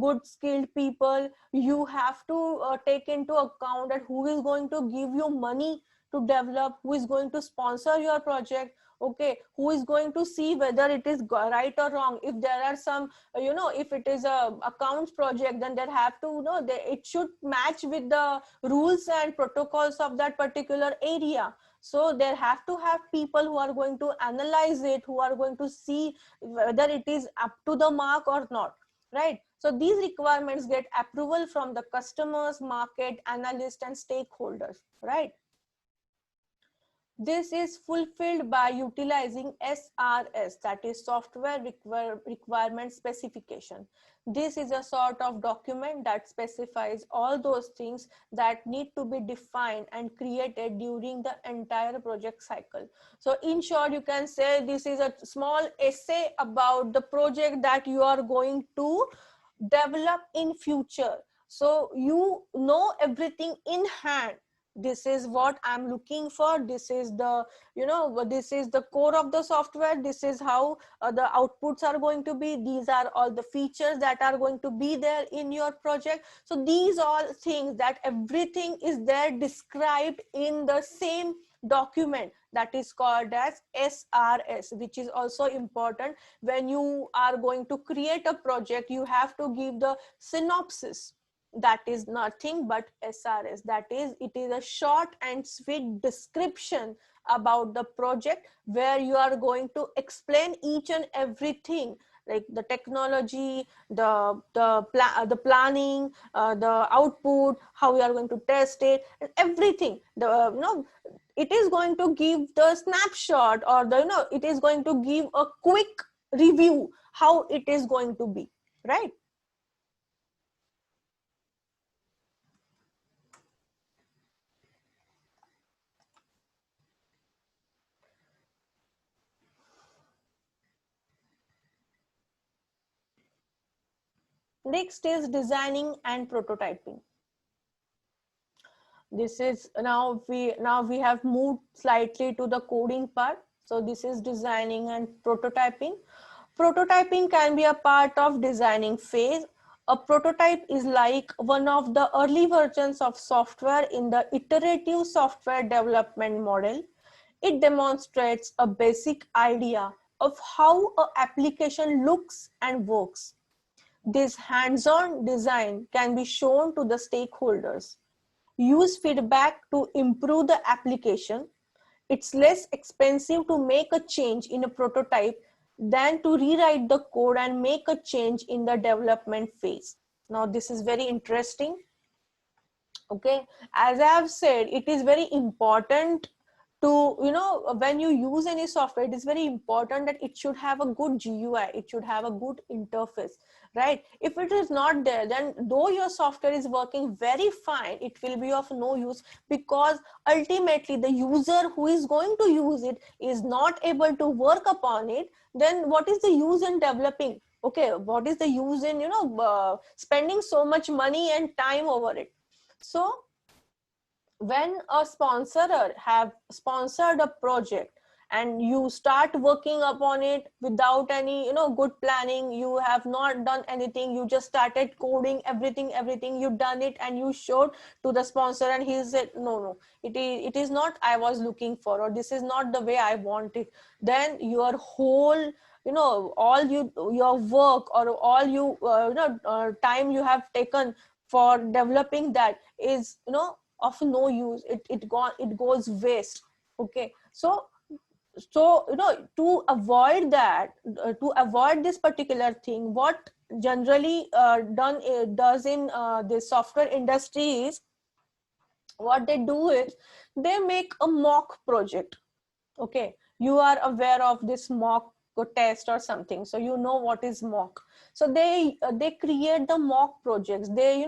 good skilled people. You have to take into account that who is going to give you money to develop, who is going to sponsor your project. Okay, who is going to see whether it is right or wrong. If there are some if it is a accounts project, then there have to it should match with the rules and protocols of that particular area. So there have to have people who are going to analyze it, who are going to see whether it is up to the mark or not, right? So these requirements get approval from the customers, market analysts, and stakeholders, right? This is fulfilled by utilizing SRS, that is Software Requirement Specification. This is a sort of document that specifies all those things that need to be defined and created during the entire project cycle. So in short, you can say this is a small essay about the project that you are going to develop in future. So you know everything in hand. This is what I'm looking for. This is the, this is the core of the software. This is how the outputs are going to be. These are all the features that are going to be there in your project. So these all things, that everything is there described in the same document, that is called as SRS, which is also important. When you are going to create a project, you have to give the synopsis. That is nothing but SRS. That is, it is a short and sweet description about the project, where you are going to explain each and everything, like the technology, the planning, the output, how we are going to test it, and everything. It is going to give the snapshot, or it is going to give a quick review how it is going to be, right? Next is designing and prototyping. This is now we have moved slightly to the coding part. So this is designing and prototyping. Prototyping can be a part of designing phase. A prototype is like one of the early versions of software in the iterative software development model. It demonstrates a basic idea of how an application looks and works. This hands-on design can be shown to the stakeholders. Use feedback to improve the application. It's less expensive to make a change in a prototype than to rewrite the code and make a change in the development phase. Now, this is very interesting. Okay, as I have said, it is very important to, when you use any software, it is very important that it should have a good GUI, it should have a good interface, right? If it is not there, then though your software is working very fine, it will be of no use, because ultimately the user who is going to use it is not able to work upon it. Then what is the use in developing? Okay, what is the use in spending so much money and time over it? So when a sponsorer have sponsored a project and you start working upon it without any good planning, you have not done anything, you just started coding everything you done it, and you showed to the sponsor, and he said no, it is not I was looking for, or this is not the way I want it, then your whole all your work, or all time you have taken for developing that is of no use. It goes waste. Okay, so to avoid that, to avoid this particular thing, what generally does in the software industry is, what they do is they make a mock project. Okay, you are aware of this mock test or something, so you know what is mock. So they create the mock projects, they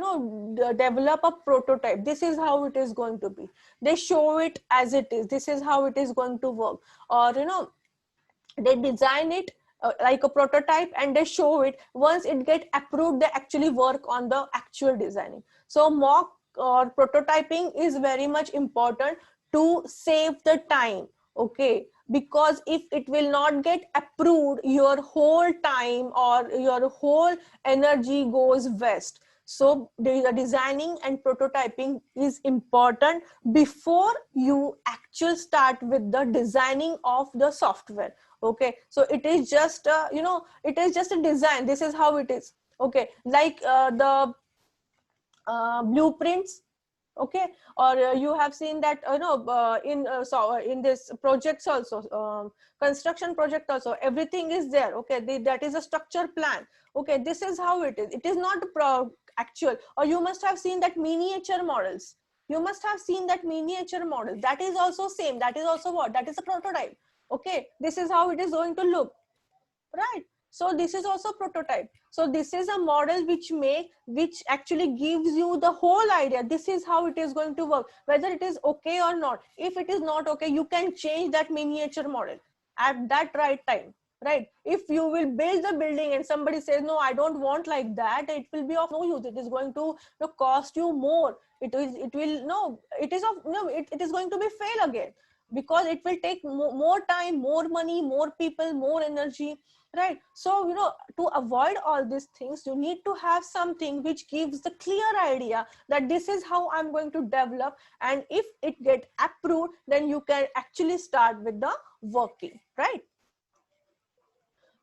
develop a prototype. This is how it is going to be, they show it as it is, this is how it is going to work. Or they design it like a prototype, and they show it. Once it get approved, they actually work on the actual designing. So mock or prototyping is very much important to save the time. Okay, because if it will not get approved, your whole time or your whole energy goes waste. So the designing and prototyping is important before you actually start with the designing of the software. Okay, so it is just it is just a design, this is how it is. Okay, like the blueprints. Okay, or you have seen that in this projects also, construction project also, everything is there. Okay, that is a structure plan. Okay, this is how it is. It is not actual. Or you must have seen that miniature models. You must have seen that miniature model. That is also same. That is also what? That is a prototype. Okay, this is how it is going to look, right? So this is also prototype. So this is a model which actually gives you the whole idea. This is how it is going to work, whether it is okay or not. If it is not okay, you can change that miniature model at that right time, right? If you will build the building and somebody says, no, I don't want like that, it will be of no use. It is going to, cost you more. It will no, it is of no, it is going to be fail again, because it will take more time, more money, more people, more energy, right? So to avoid all these things, you need to have something which gives the clear idea that this is how I'm going to develop, and if it get approved, then you can actually start with the working, right?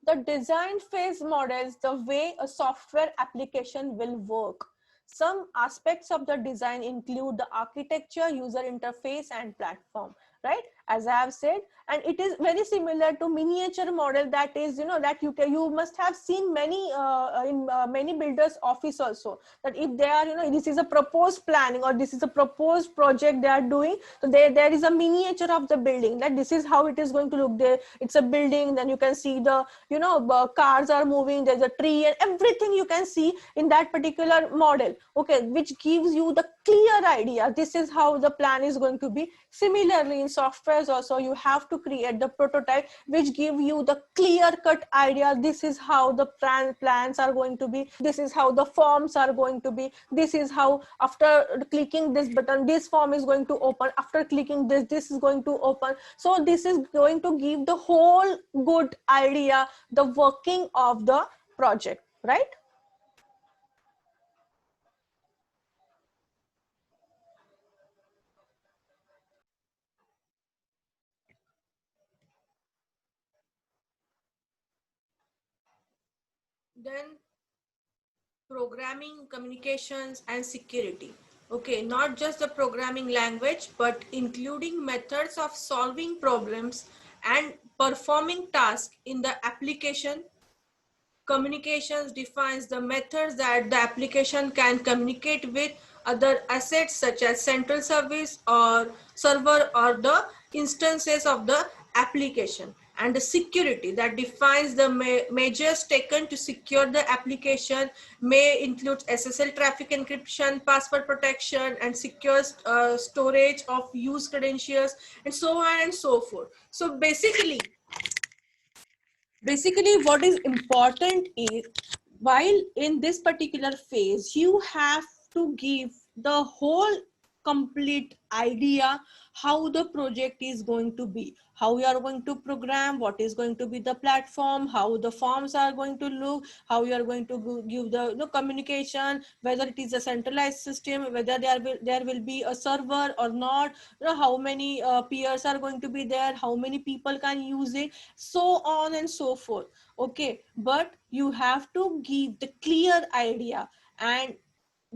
The design phase models the way a software application will work. Some aspects of the design include the architecture, user interface, and platform, right? As I have said, and it is very similar to miniature model. That is, that you must have seen many in many builders office also, that if they are, this is a proposed planning or this is a proposed project they are doing, so there is a miniature of the building, that this is how it is going to look. There it's a building, then you can see the, cars are moving, there's a tree, and everything you can see in that particular model, okay, which gives you the clear idea. This is how the plan is going to be. Similarly, in softwares also, you have to create the prototype which give you the clear cut idea. This is how the plans are going to be. This is how the forms are going to be. This is how, after clicking this button, this form is going to open. After clicking this is going to open. So this is going to give the whole good idea, the working of the project, right? Then programming, communications, and security. Okay, not just the programming language, but including methods of solving problems and performing tasks in the application. Communications defines the methods that the application can communicate with other assets such as central service or server or the instances of the application. And the security that defines the measures taken to secure the application may include SSL traffic encryption, password protection, and secure storage of use credentials, and so on and so forth. So basically what is important is, while in this particular phase you have to give the whole complete idea how the project is going to be, how you are going to program, what is going to be the platform, how the forms are going to look, how you are going to give the communication, whether it is a centralized system, whether there will be a server or not, how many peers are going to be there, how many people can use it, so on and so forth. Okay, but you have to give the clear idea, and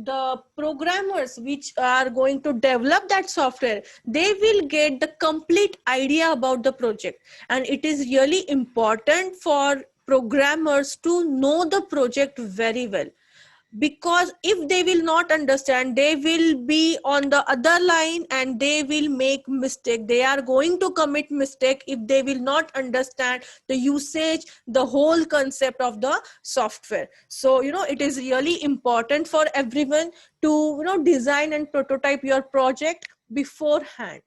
the programmers which are going to develop that software, they will get the complete idea about the project. And it is really important for programmers to know the project very well, because if they will not understand, they will be on the other line and they will make mistake. They are going to commit mistake if they will not understand the usage, the whole concept of the software. So it is really important for everyone to design and prototype your project beforehand.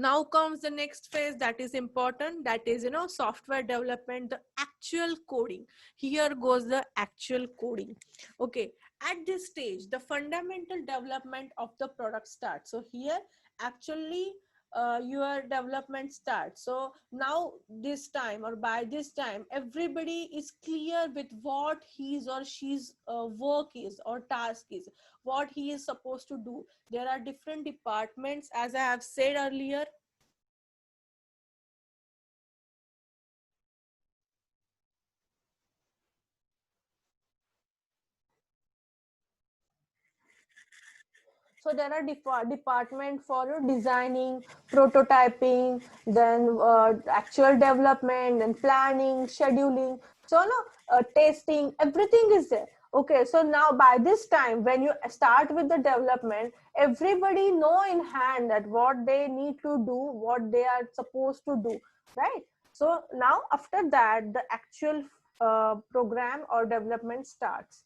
Now comes the next phase that is important, that is software development, the actual coding. Here goes the actual coding. Okay, at this stage the fundamental development of the product starts. So here actually your development starts. So now this time, or by this time, everybody is clear with what his or she's work is or task is, what he is supposed to do. There are different departments, as I have said earlier. So there are department for designing, prototyping, then actual development, then planning, scheduling. So testing, everything is there. Okay, so now by this time, when you start with the development, everybody know in hand that what they need to do, what they are supposed to do, right? So now after that, the actual program or development starts.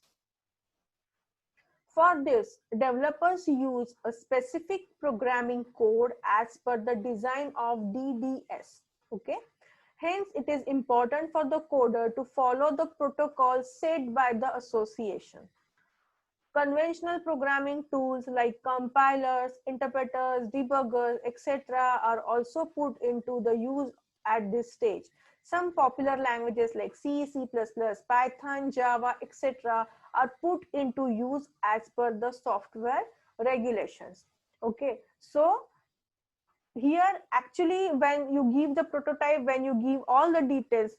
For this, developers use a specific programming code as per the design of DDS. Okay. Hence, it is important for the coder to follow the protocol set by the association. Conventional programming tools like compilers, interpreters, debuggers, etc. are also put into the use at this stage. Some popular languages like C, C++, Python, Java, etc. are put into use as per the software regulations. Okay, so here actually when you give the prototype, when you give all the details,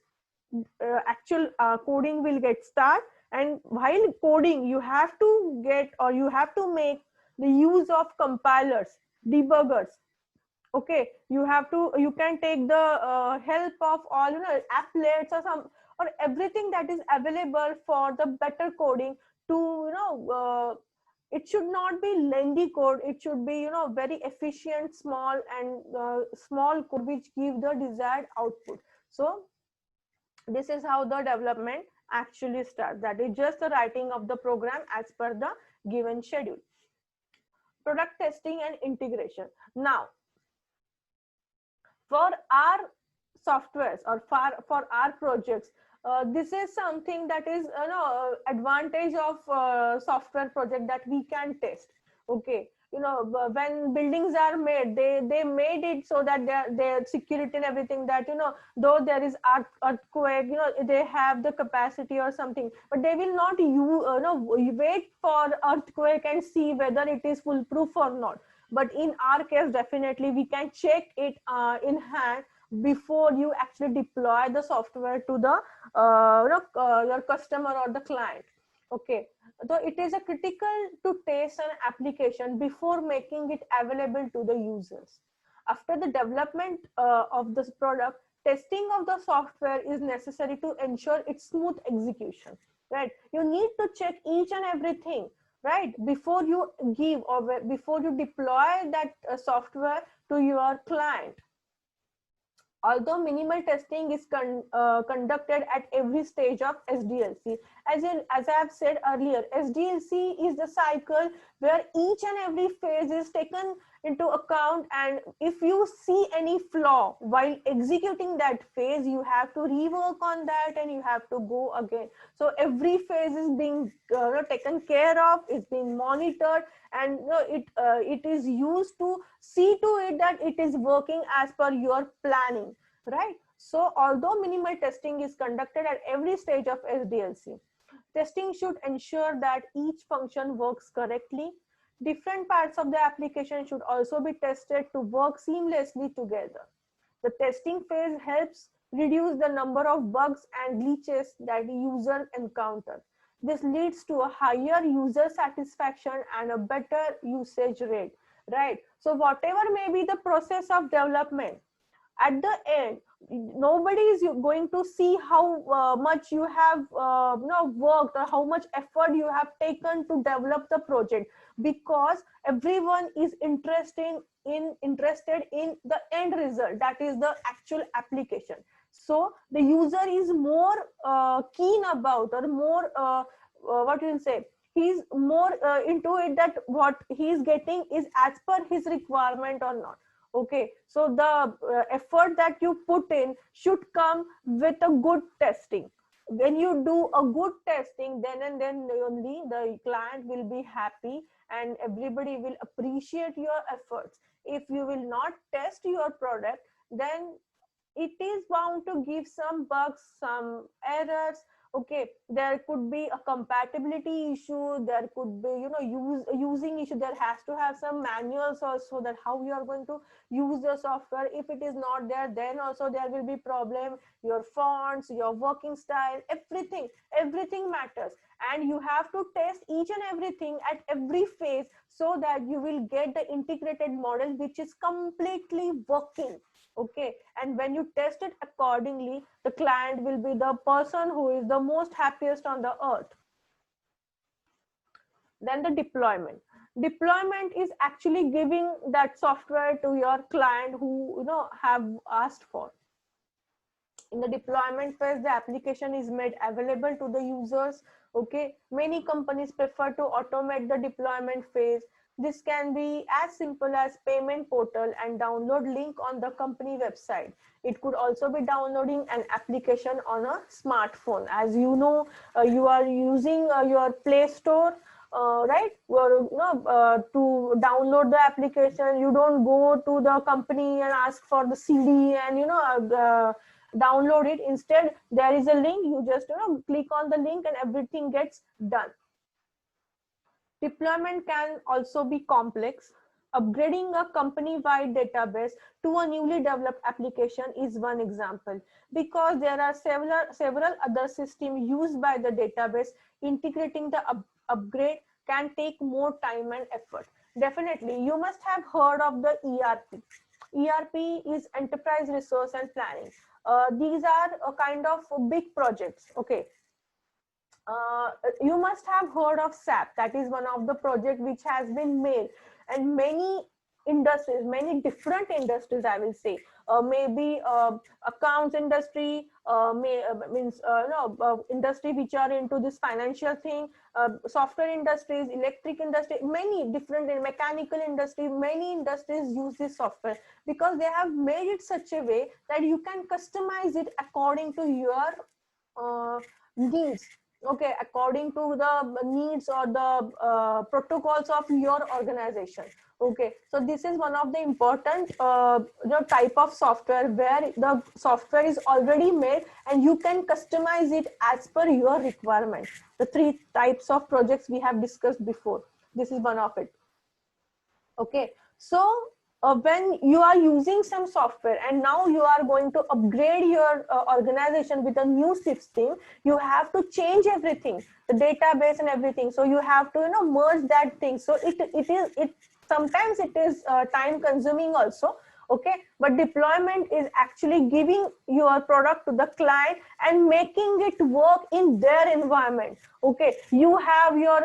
actual coding will get start. And while coding, you have to get, or you have to make the use of compilers, debuggers. Okay, you have to, you can take the help of all, applets or some, or everything that is available for the better coding to, it should not be lengthy code, it should be, very efficient, small, and small code which give the desired output. So this is how the development actually starts. That is just the writing of the program as per the given schedule. Product testing and integration. Now, for our softwares or for our projects, this is something that is, advantage of software project, that we can test. Okay, when buildings are made, they made it so that their security and everything, that, though there is earthquake, they have the capacity or something, but they will not wait for earthquake and see whether it is foolproof or not. But in our case, definitely we can check it in hand before you actually deploy the software to the your customer or the client. Okay, so it is a critical to test an application before making it available to the users. After the development of this product, testing of the software is necessary to ensure its smooth execution, right? You need to check each and everything, right, before you give, or before you deploy that software to your client. Although minimal testing is conducted at every stage of SDLC. As I have said earlier, SDLC is the cycle where each and every phase is taken into account, and if you see any flaw while executing that phase, you have to rework on that and you have to go again. So every phase is being taken care of, it's being monitored, and it is used to see to it that it is working as per your planning, right? So although minimal testing is conducted at every stage of SDLC, testing should ensure that each function works correctly. Different parts of the application should also be tested to work seamlessly together. The testing phase helps reduce the number of bugs and glitches that the user encounters. This leads to a higher user satisfaction and a better usage rate, right? So whatever may be the process of development, at the end, nobody is going to see how much you have worked, or how much effort you have taken to develop the project, because everyone is interested in the end result, that is the actual application. So the user is more keen about, or more what you will say, he's more into it, that what he's getting is as per his requirement or not. Okay, so the effort that you put in should come with a good testing. When you do a good testing, then and then only the client will be happy and everybody will appreciate your efforts. If you will not test your product, then it is bound to give some bugs, some errors. Okay, there could be a compatibility issue, there could be using issue, there has to have some manuals also, that how you are going to use the software. If it is not there, then also there will be problem. Your fonts, your working style, everything matters, and you have to test each and everything at every phase, so that you will get the integrated model which is completely working. Okay, and when you test it accordingly, the client will be the person who is the most happiest on the earth. Then the deployment. Deployment is actually giving that software to your client who have asked for. In the deployment phase, the application is made available to the users. Okay, many companies prefer to automate the deployment phase. This can be as simple as payment portal and download link on the company website. It could also be downloading an application on a smartphone. As you know, you are using your Play Store, right? To download the application, you don't go to the company and ask for the CD and download it. Instead, there is a link. You just click on the link and everything gets done. Deployment can also be complex. Upgrading a company-wide database to a newly developed application is one example. Because there are several other systems used by the database, integrating the upgrade can take more time and effort. Definitely, you must have heard of the ERP. ERP is Enterprise Resource and Planning. These are a kind of big projects. Okay. You must have heard of SAP. That is one of the projects which has been made, and many industries, many different industries, I will say, maybe accounts industry, industry which are into this financial thing, software industries, electric industry, many different mechanical industry, many industries use this software because they have made it such a way that you can customize it according to your needs. Okay, according to the needs or the protocols of your organization. Okay, so this is one of the important type of software where the software is already made and you can customize it as per your requirement. The three types of projects we have discussed before. This is one of it. Okay, so when you are using some software and now you are going to upgrade your organization with a new system, you have to change everything, the database and everything. So you have to merge that thing. So it sometimes it is time consuming also. Okay, but deployment is actually giving your product to the client and making it work in their environment. Okay, you have your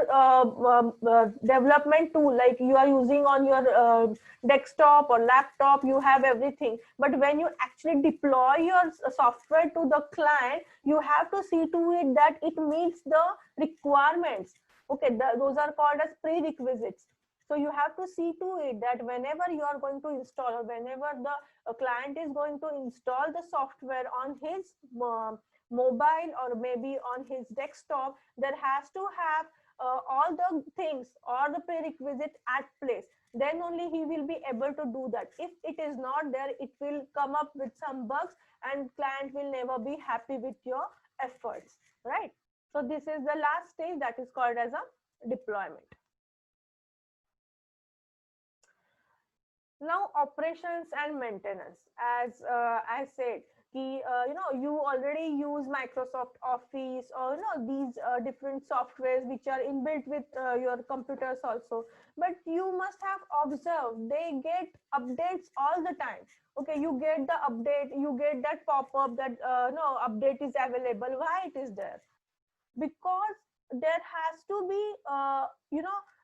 development tool, like you are using on your desktop or laptop, you have everything. But when you actually deploy your software to the client, you have to see to it that it meets the requirements. Okay, those are called as prerequisites. So you have to see to it that whenever you are going to install, or whenever the client is going to install the software on his mobile or maybe on his desktop, there has to have all the things or the prerequisite at place. Then only he will be able to do that. If it is not there, it will come up with some bugs and client will never be happy with your efforts, right? So this is the last stage, that is called as a deployment. Now operations and maintenance. As I said, you already use Microsoft Office or these different softwares which are inbuilt with your computers also. But you must have observed they get updates all the time. Okay, you get the update, you get that pop-up that no update is available. Why it is there? Because there has to be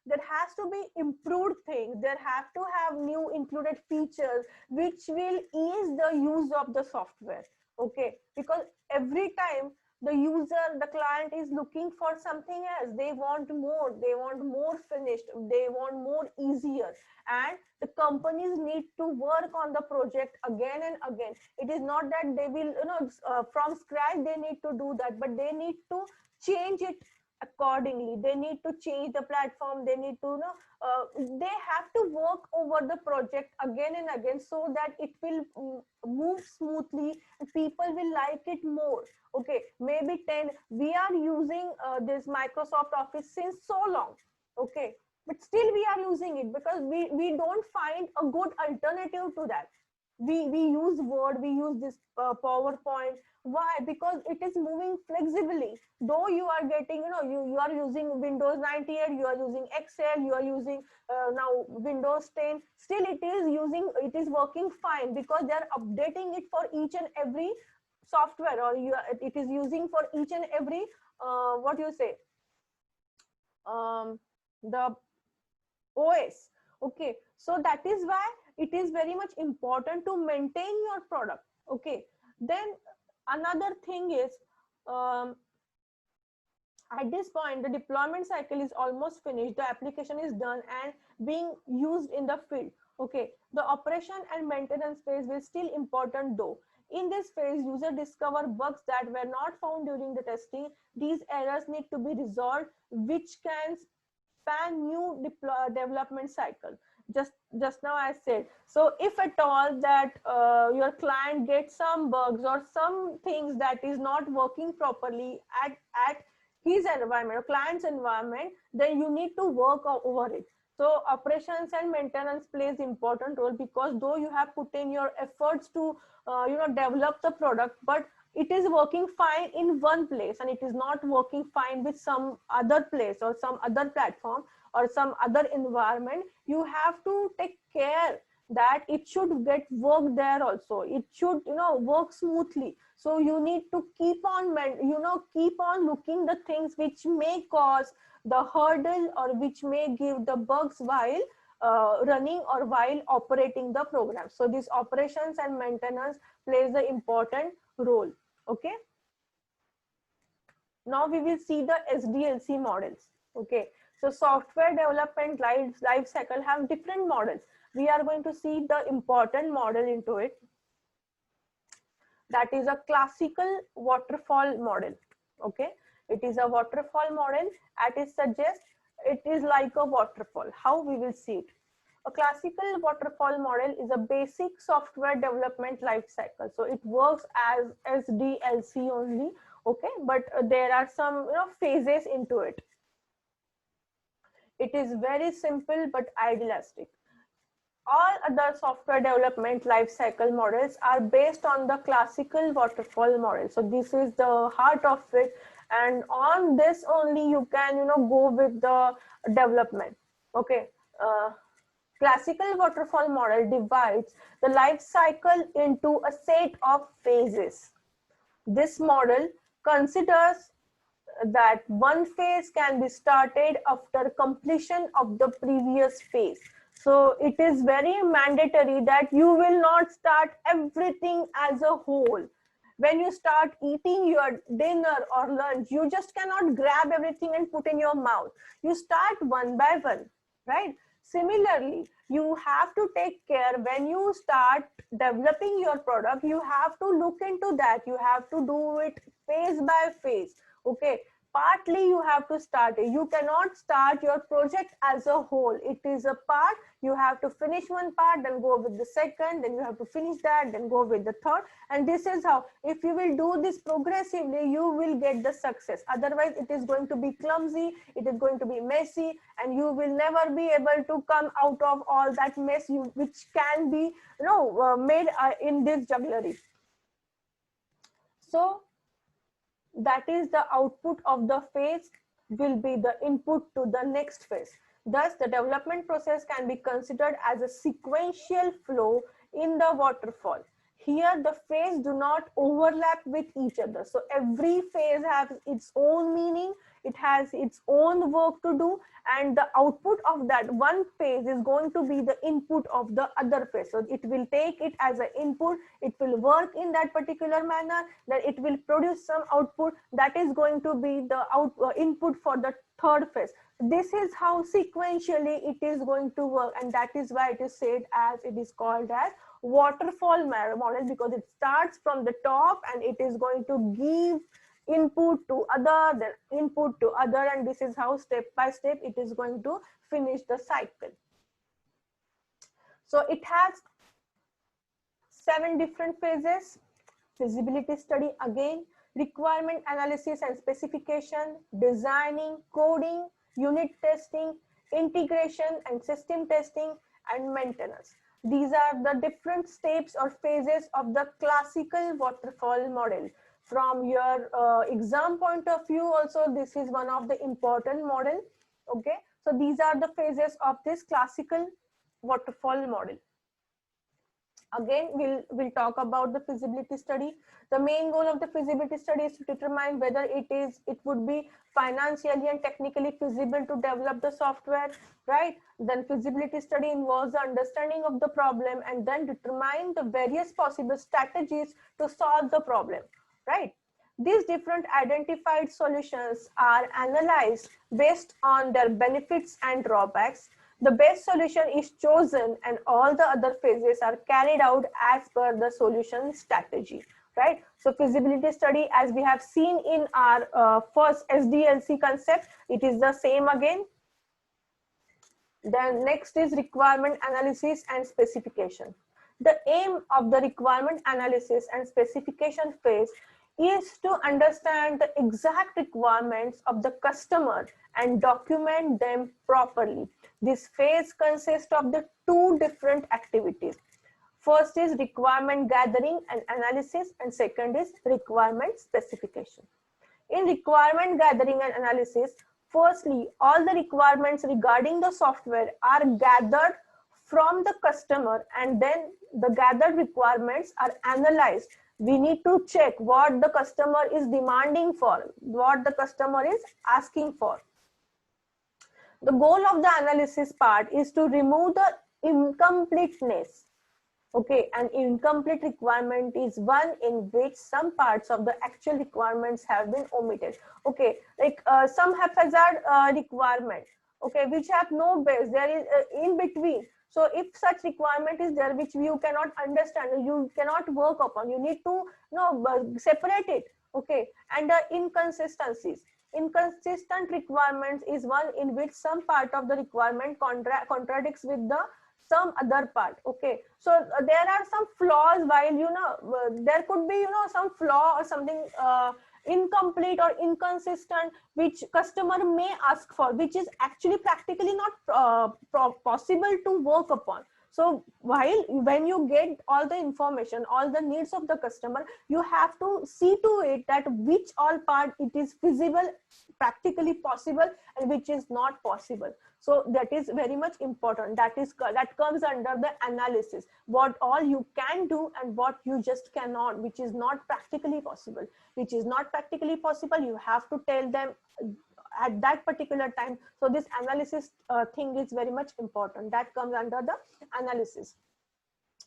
there has to be improved things. There have to have new included features which will ease the use of the software. Okay, because every time the user, the client is looking for something else. They want more finished, they want more easier, and the companies need to work on the project again and again. It is not that they will from scratch they need to do that, but they need to change it accordingly. They need to change the platform. They need to they have to work over the project again and again so that it will move smoothly and people will like it more. Okay, maybe 10 we are using this Microsoft Office since so long. Okay, but still we are using it because we don't find a good alternative to that. We use Word, we use this PowerPoint. Why? Because it is moving flexibly. Though you are getting, you are using Windows 98, you are using Excel, you are using now Windows 10, still it is working fine because they are updating it for each and every software, or it is using for each and every what you say the OS. Okay, so that is why it is very much important to maintain your product. Okay, then another thing is, um, at this point the deployment cycle is almost finished, the application is done and being used in the field. Okay, the operation and maintenance phase is still important though. In this phase, user discover bugs that were not found during the testing. These errors need to be resolved, which can span new development cycle. Just now I said, so if at all that your client gets some bugs or some things that is not working properly at his environment or client's environment, then you need to work over it. So operations and maintenance plays important role, because though you have put in your efforts to develop the product, but it is working fine in one place and it is not working fine with some other place or some other platform or some other environment, you have to take care that it should get work there also. It should work smoothly. So you need to keep on keep on looking the things which may cause the hurdle or which may give the bugs while running or while operating the program. So this operations and maintenance plays an important role. Okay, now we will see the SDLC models. Okay, so software development life cycle have different models. We are going to see the important model into it. That is a classical waterfall model. Okay, it is a waterfall model. At its suggest, it is like a waterfall. How we will see it? A classical waterfall model is a basic software development life cycle. So it works as SDLC only. Okay, but there are some phases into it. It is very simple but idealistic. All other software development life cycle models are based on the classical waterfall model. So this is the heart of it, and on this only you can go with the development. Okay, classical waterfall model divides the life cycle into a set of phases. This model considers that one phase can be started after completion of the previous phase. So it is very mandatory that you will not start everything as a whole. When you start eating your dinner or lunch, you just cannot grab everything and put in your mouth. You start one by one, right? Similarly, you have to take care when you start developing your product. You have to look into that. You have to do it phase by phase. Okay, partly you have to start it. You cannot start your project as a whole. It is a part. You have to finish one part, then go with the second, then you have to finish that, then go with the third. And this is how, if you will do this progressively, you will get the success. Otherwise it is going to be clumsy, it is going to be messy, and you will never be able to come out of all that mess which can be made in this jugglery. So that is the output of the phase will be the input to the next phase. Thus, the development process can be considered as a sequential flow in the waterfall. Here, the phases do not overlap with each other. So every phase has its own meaning, it has its own work to do, and the output of that one phase is going to be the input of the other phase. So it will take it as an input, it will work in that particular manner, then it will produce some output that is going to be the input for the third phase. This is how sequentially it is going to work, and that is why it is said as, it is called as waterfall model, because it starts from the top and it is going to give input to other, then input to other, and this is how step by step it is going to finish the cycle. So it has 7 different phases. Feasibility study, again, requirement analysis and specification, designing, coding, unit testing, integration and system testing, and maintenance. These are the different steps or phases of the classical waterfall model. From your exam point of view also, this is one of the important model. Okay, so these are the phases of this classical waterfall model. Again, we'll talk about the feasibility study. The main goal of the feasibility study is to determine whether it would be financially and technically feasible to develop the software, right? Then feasibility study involves the understanding of the problem and then determine the various possible strategies to solve the problem, right? These different identified solutions are analyzed based on their benefits and drawbacks. The best solution is chosen and all the other phases are carried out as per the solution strategy, right? So feasibility study, as we have seen in our first SDLC concept, it is the same again. Then next is requirement analysis and specification. The aim of the requirement analysis and specification phase is to understand the exact requirements of the customer and document them properly. This phase consists of the two different activities. First is requirement gathering and analysis, and second is requirement specification. In requirement gathering and analysis, firstly, all the requirements regarding the software are gathered from the customer, and then the gathered requirements are analyzed. We need to check what the customer is demanding for, what the customer is asking for. The goal of the analysis part is to remove the incompleteness. Okay, an incomplete requirement is one in which some parts of the actual requirements have been omitted. Okay, like some haphazard requirement, okay, which have no base, there is in between. So if such requirement is there which you cannot understand, you cannot work upon, you need to separate it. Okay, and inconsistencies. Inconsistent requirements is one in which some part of the requirement contradicts with the some other part. Okay, so there are some flaws, while there could be some flaw or something incomplete or inconsistent which customer may ask for, which is actually practically not possible to work upon. So when you get all the information, all the needs of the customer, you have to see to it that which all part it is feasible, practically possible, and which is not possible. So that is very much important. That comes under the analysis. What all you can do and what you just cannot, which is not practically possible. Which is not practically possible, you have to tell them at that particular time. So this analysis thing is very much important. That comes under the analysis.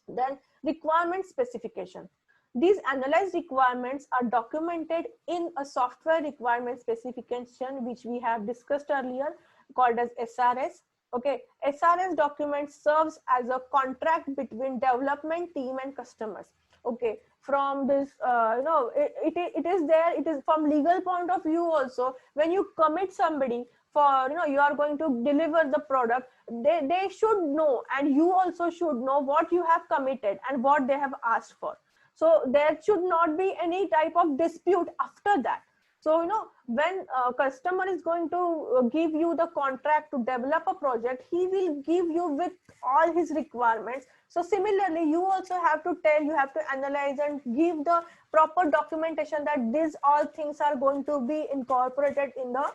Then requirement specification. These analyzed requirements are documented in a software requirement specification, which we have discussed earlier, called as SRS. Okay, SRS document serves as a contract between development team and customers. Okay, from this, it is there. It is from legal point of view also. When you commit somebody for, you are going to deliver the product, they should know, and you also should know what you have committed and what they have asked for. So there should not be any type of dispute after that. So, when a customer is going to give you the contract to develop a project, he will give you with all his requirements. So similarly, you also have to tell, you have to analyze and give the proper documentation that these all things are going to be incorporated in the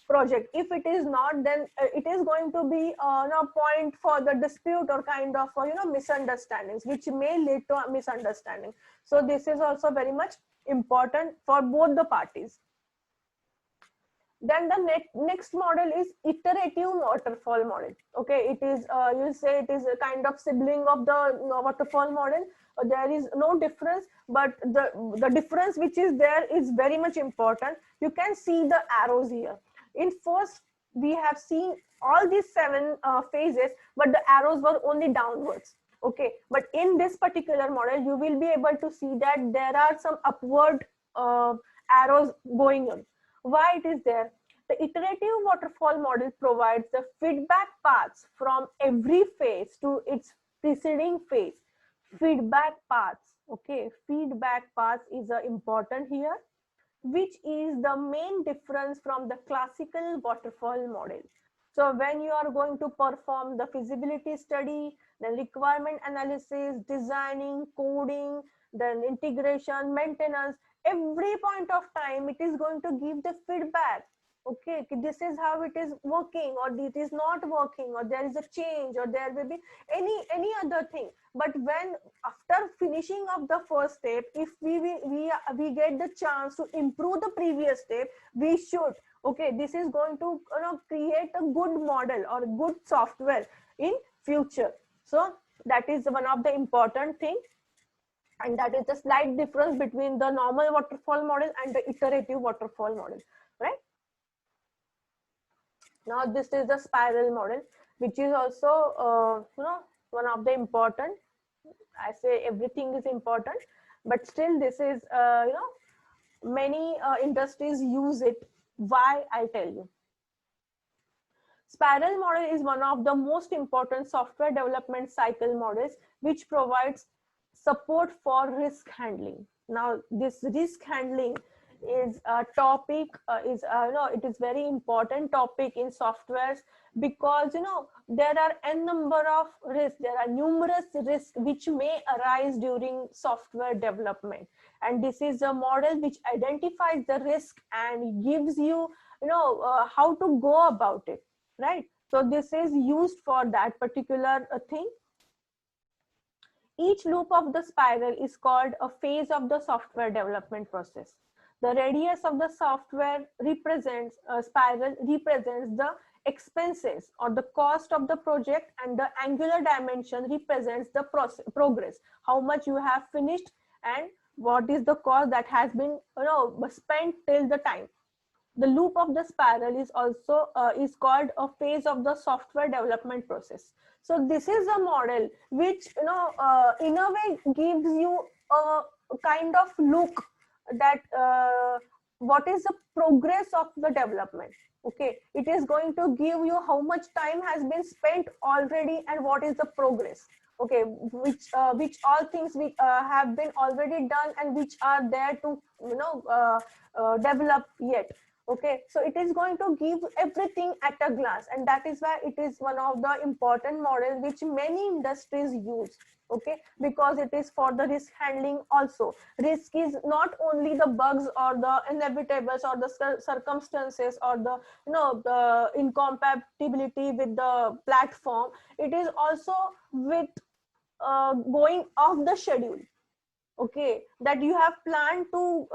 project. If it is not, then it is going to be a point for the dispute or kind of misunderstandings, which may lead to a misunderstanding. So this is also very much important for both the parties. Then the next model is iterative waterfall model. Okay, it is you say it is a kind of sibling of the waterfall model. There is no difference, but the difference which is there is very much important. You can see the arrows here. In first, we have seen all these 7 phases, but the arrows were only downwards. Okay, but in this particular model, you will be able to see that there are some upward arrows going on. Why it is there? The iterative waterfall model provides the feedback paths from every phase to its preceding phase. Feedback paths. Okay, feedback paths is important here, which is the main difference from the classical waterfall model. So when you are going to perform the feasibility study, then requirement analysis, designing, coding, then integration, maintenance, every point of time, it is going to give the feedback. Okay, this is how it is working, or it is not working, or there is a change, or there will be any other thing. But when after finishing of the first step, if we get the chance to improve the previous step, we should. Okay, this is going to create a good model or good software in future. So that is one of the important thing, and that is the slight difference between the normal waterfall model and the iterative waterfall model, right? Now this is the spiral model, which is also one of the important. I say everything is important, but still this is many industries use it. Why? I'll tell you. Spiral model is one of the most important software development cycle models, which provides support for risk handling. Now, this risk handling is a topic, it is very important topic in softwares, because there are n number of risks. There are numerous risks which may arise during software development, and this is a model which identifies the risk and gives you how to go about it, right? So this is used for that particular thing. Each loop of the spiral is called a phase of the software development process. The radius of the software represents a spiral represents the expenses or the cost of the project, and the angular dimension represents the progress, how much you have finished and what is the cost that has been spent till the time. The loop of the spiral is also is called a phase of the software development process. So this is a model which in a way gives you a kind of look that what is the progress of the development. Okay, it is going to give you how much time has been spent already and what is the progress. Okay, which all things we have been already done and which are there to develop yet. Okay, so it is going to give everything at a glance, and that is why it is one of the important model which many industries use. Okay, because it is for the risk handling also. Risk is not only the bugs or the inevitables or the circumstances or the the incompatibility with the platform. It is also with going off the schedule. Okay, that you have planned to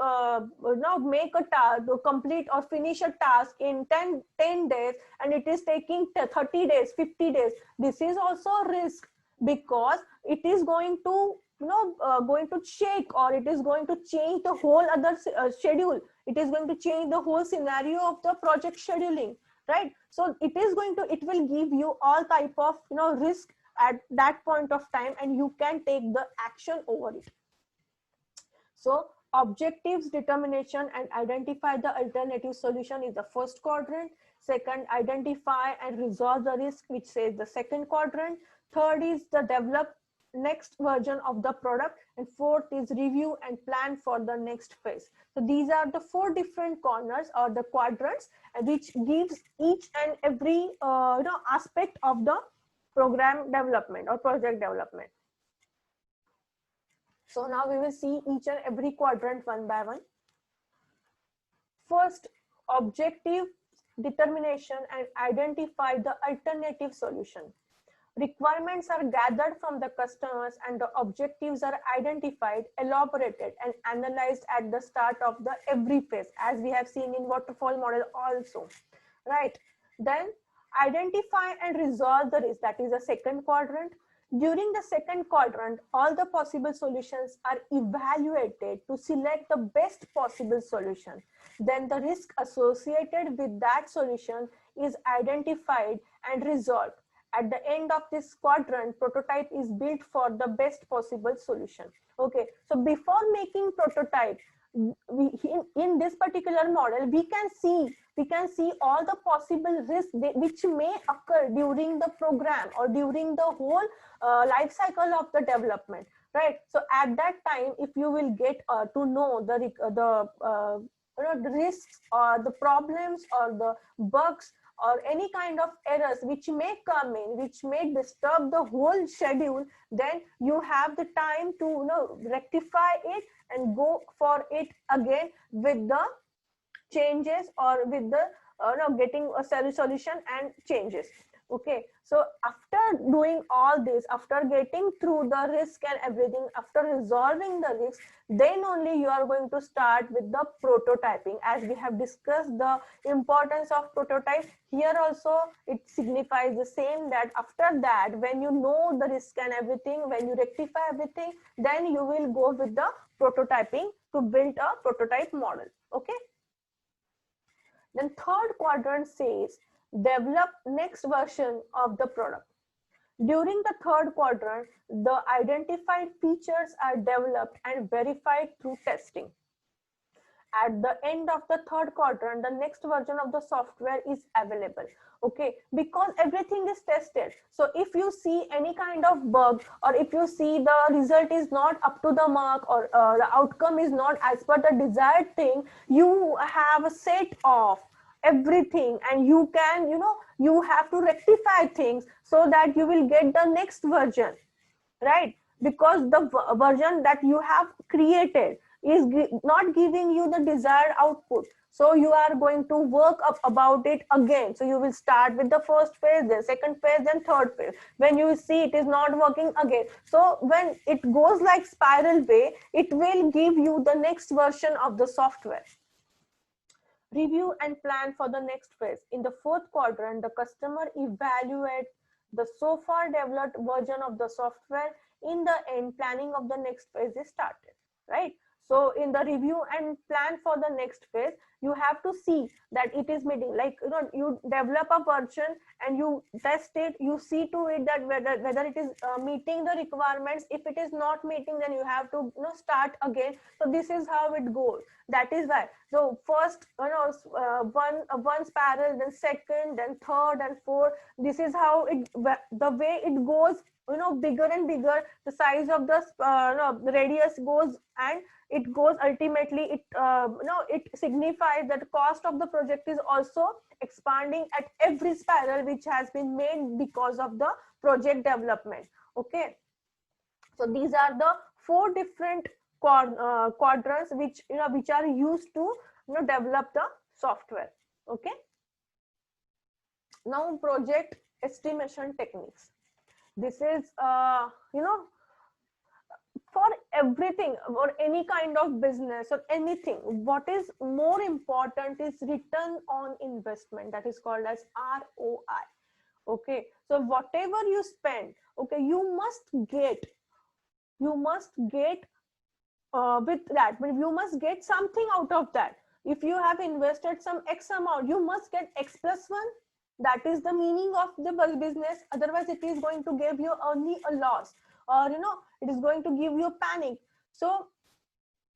now make a task, to complete or finish a task in 10 days, and it is taking 30 days, 50 days. This is also a risk, because it is going to going to shake, or it is going to change the whole other schedule. It is going to change the whole scenario of the project scheduling, right? So it will give you all type of risk at that point of time, and you can take the action over it. So objectives, determination, and identify the alternative solution is the first quadrant. Second, identify and resolve the risk, which says the second quadrant. Third is the develop next version of the product, and fourth is review and plan for the next phase. So these are the four different corners or the quadrants, which gives each and every aspect of the program development or project development. So now we will see each and every quadrant one by one. First, objective, determination, and identify the alternative solution. Requirements are gathered from the customers, and the objectives are identified, elaborated, and analyzed at the start of the every phase, as we have seen in waterfall model also, right? Then identify and resolve the risk, that is the second quadrant. During the second quadrant, all the possible solutions are evaluated to select the best possible solution. Then the risk associated with that solution is identified and resolved. At the end of this quadrant, prototype is built for the best possible solution. Okay, so before making prototype, in this particular model, we can see all the possible risks which may occur during the program or during the whole life cycle of the development, right? So at that time, if you will get to know the risks or the problems or the bugs or any kind of errors which may come in, which may disturb the whole schedule, then you have the time to rectify it and go for it again with the changes or with the getting a solution and changes. Okay, so after doing all this, after getting through the risk and everything, after resolving the risk, then only you are going to start with the prototyping. As we have discussed the importance of prototype, here also it signifies the same, that after that, when you know the risk and everything, when you rectify everything, then you will go with the prototyping to build a prototype model. Okay. Then third quadrant says develop next version of the product. During the third quadrant, the identified features are developed and verified through testing. At the end of the third quadrant, the next version of the software is available. Okay, because everything is tested. So if you see any kind of bug, or if you see the result is not up to the mark, or the outcome is not as per the desired thing, you have a set of everything, and you can, you have to rectify things so that you will get the next version, right? Because the version that you have created is not giving you the desired output, so you are going to work up about it again. So you will start with the first phase, then second phase, then third phase. When you see it is not working again, so when it goes like spiral way, it will give you the next version of the software. Review and plan for the next phase. In the fourth quadrant, the customer evaluates the so far developed version of the software. In the end, planning of the next phase is started, right? So in the review and plan for the next phase, you have to see that it is meeting, like, you develop a version and you test it, you see to it that whether it is meeting the requirements. If it is not meeting, then you have to start again. So this is how it goes. That is why, so first, one spiral, then second, then third and fourth. This is how it, the way it goes, bigger and bigger, the size of the the radius goes, and it goes ultimately, it it signifies that the cost of the project is also expanding at every spiral which has been made because of the project development. Okay, so these are the four different quadrants which which are used to develop the software. Okay, now project estimation techniques. This is for everything, or any kind of business or anything, what is more important is return on investment, that is called as ROI. Okay, so whatever you spend, okay, you must get with that, but you must get something out of that. If you have invested some X amount, you must get X plus one. That is the meaning of the business. Otherwise it is going to give you only a loss, or it is going to give you panic. So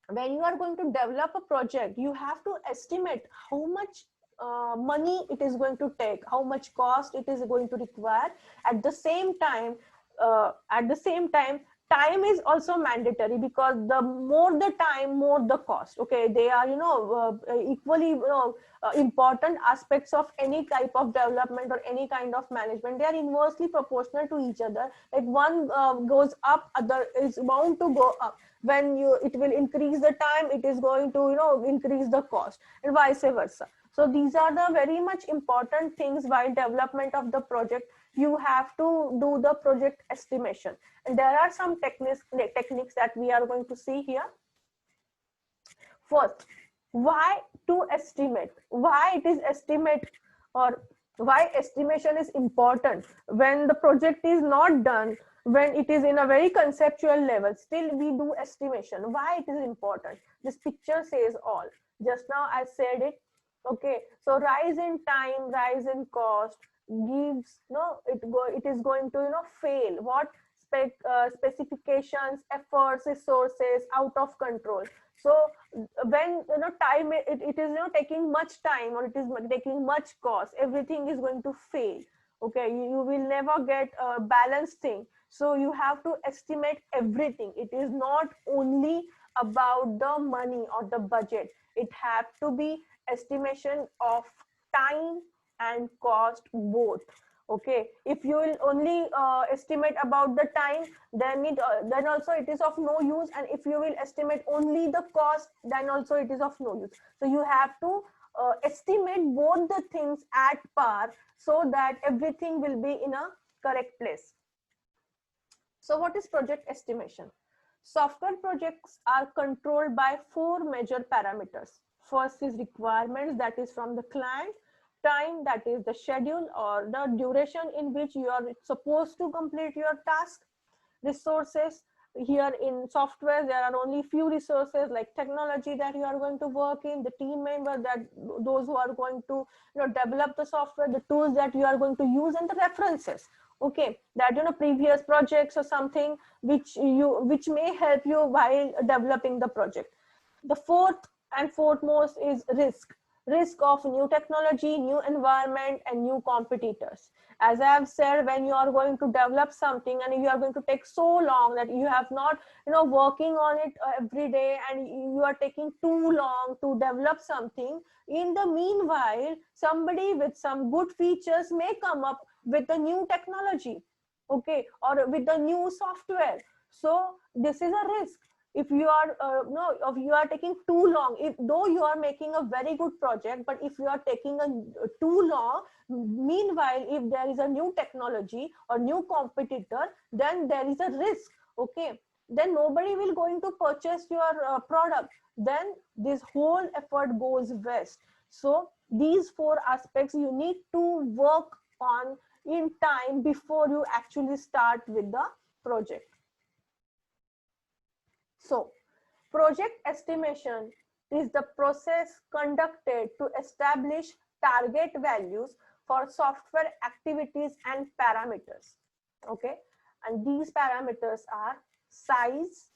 when you are going to develop a project, you have to estimate how much money it is going to take, how much cost it is going to require. At the same time, time is also mandatory, because the more the time, more the cost. Okay, they are equally important aspects of any type of development or any kind of management. They are inversely proportional to each other. Like one goes up, other is bound to go up. When it will increase the time, it is going to increase the cost, and vice versa. So these are the very much important things while development of the project. You have to do the project estimation, and there are some techniques that we are going to see here. First, why to estimate, why it is estimate, or why estimation is important when the project is not done, when it is in a very conceptual level, still we do estimation. Why it is important? This picture says all. Just now I said it. Okay, so rise in time, rise in cost gives it is going to fail. What specifications, efforts, resources out of control. So when time, it is taking much time, or it is taking much cost, everything is going to fail. Okay, you will never get a balanced thing. So you have to estimate everything. It is not only about the money or the budget. It have to be estimation of time and cost both. Okay, if you will only estimate about the time, then then also it is of no use. And if you will estimate only the cost, then also it is of no use. So you have to estimate both the things at par so that everything will be in a correct place. So what is project estimation? Software projects are controlled by 4 major parameters. First is requirements, that is from the client. Time, that is the schedule or the duration in which you are supposed to complete your task. Resources, here in software there are only few resources like technology that you are going to work in, the team member, that those who are going to develop the software, the tools that you are going to use, and the references, okay, that previous projects or something which may help you while developing the project. The fourth most is risk of new technology, new environment, and new competitors. As I have said, when you are going to develop something and you are going to take so long that you have not working on it every day, and you are taking too long to develop something, in the meanwhile somebody with some good features may come up with a new technology, okay, or with the new software. So this is a risk. If you are if you are taking too long, if though you are making a very good project, but if you are taking too long, meanwhile if there is a new technology or new competitor, then there is a risk, okay, then nobody will going to purchase your product, then this whole effort goes waste. So these 4 aspects you need to work on in time before you actually start with the project. So, project estimation is the process conducted to establish target values for software activities and parameters. Okay, and these parameters are size,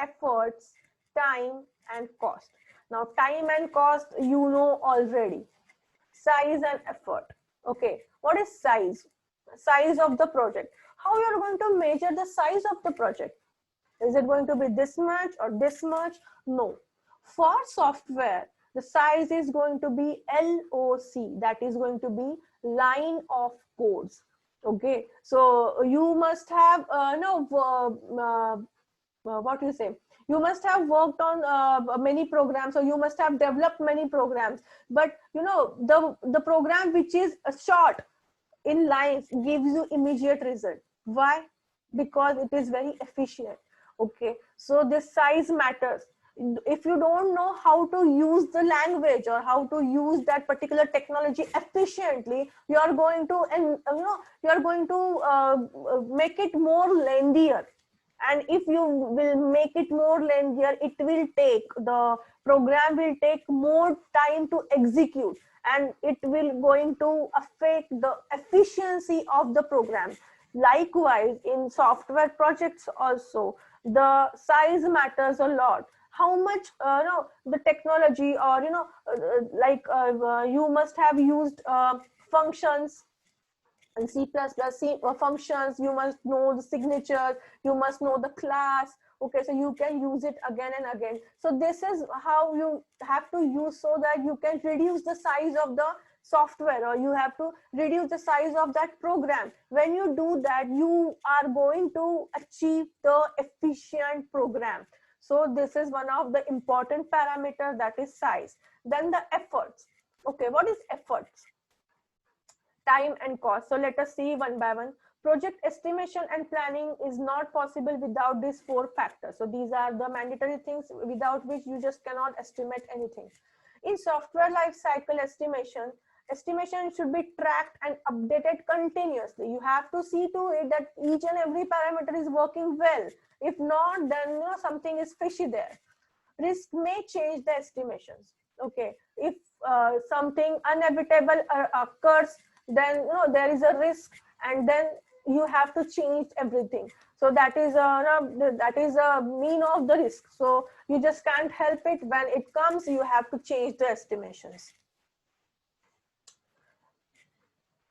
efforts, time, and cost. Now, time and cost you know already. Size and effort. Okay, what is size? Size of the project. How you are going to measure the size of the project? Is it going to be this much or this much? No. For software, the size is going to be LOC, that is going to be line of codes. Okay, so you must have what you say, you must have worked on many programs, or you must have developed many programs, but the program which is short in lines gives you immediate result. Why? Because it is very efficient. Okay, so this size matters. If you don't know how to use the language or how to use that particular technology efficiently, you are going to, and you are going to make it more lengthier. And if you will make it more lengthier, it will take, the program will take more time to execute, and it will going to affect the efficiency of the program. Likewise, in software projects also, the size matters a lot. How much the technology, or you must have used functions and C++, functions, you must know the signatures, you must know the class. Okay, so you can use it again and again. So this is how you have to use, so that you can reduce the size of the software, or you have to reduce the size of that program. When you do that, you are going to achieve the efficient program. So this is one of the important parameters, that is size. Then the efforts. Okay, what is efforts? Time and cost. So let us see one by one. Project estimation and planning is not possible without these 4 factors. So these are the mandatory things without which you just cannot estimate anything. In software life cycle estimation, estimation should be tracked and updated continuously. You have to see to it that each and every parameter is working well. If not, then something is fishy there. Risk may change the estimations. Okay, if something inevitable occurs, then there is a risk, and then you have to change everything. So that is a mean of the risk. So you just can't help it. When it comes, you have to change the estimations.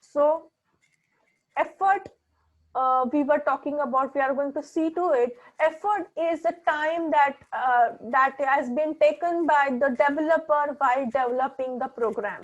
So effort, we were talking about, we are going to see to it. Effort is the time that that has been taken by the developer while developing the program.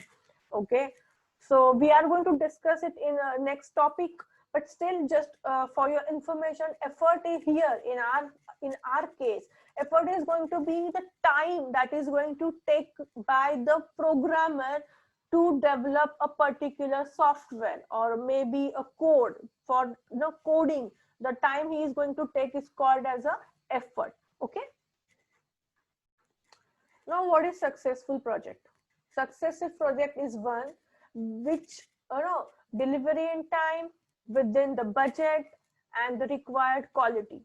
Okay, so we are going to discuss it in a next topic, but still, just for your information, effort is here in our case. Effort is going to be the time that is going to take by the programmer to develop a particular software or maybe a code for coding. The time he is going to take is called as a effort. Okay. Now, what is successful project? Successful project is one which delivery in time, within the budget, and the required quality.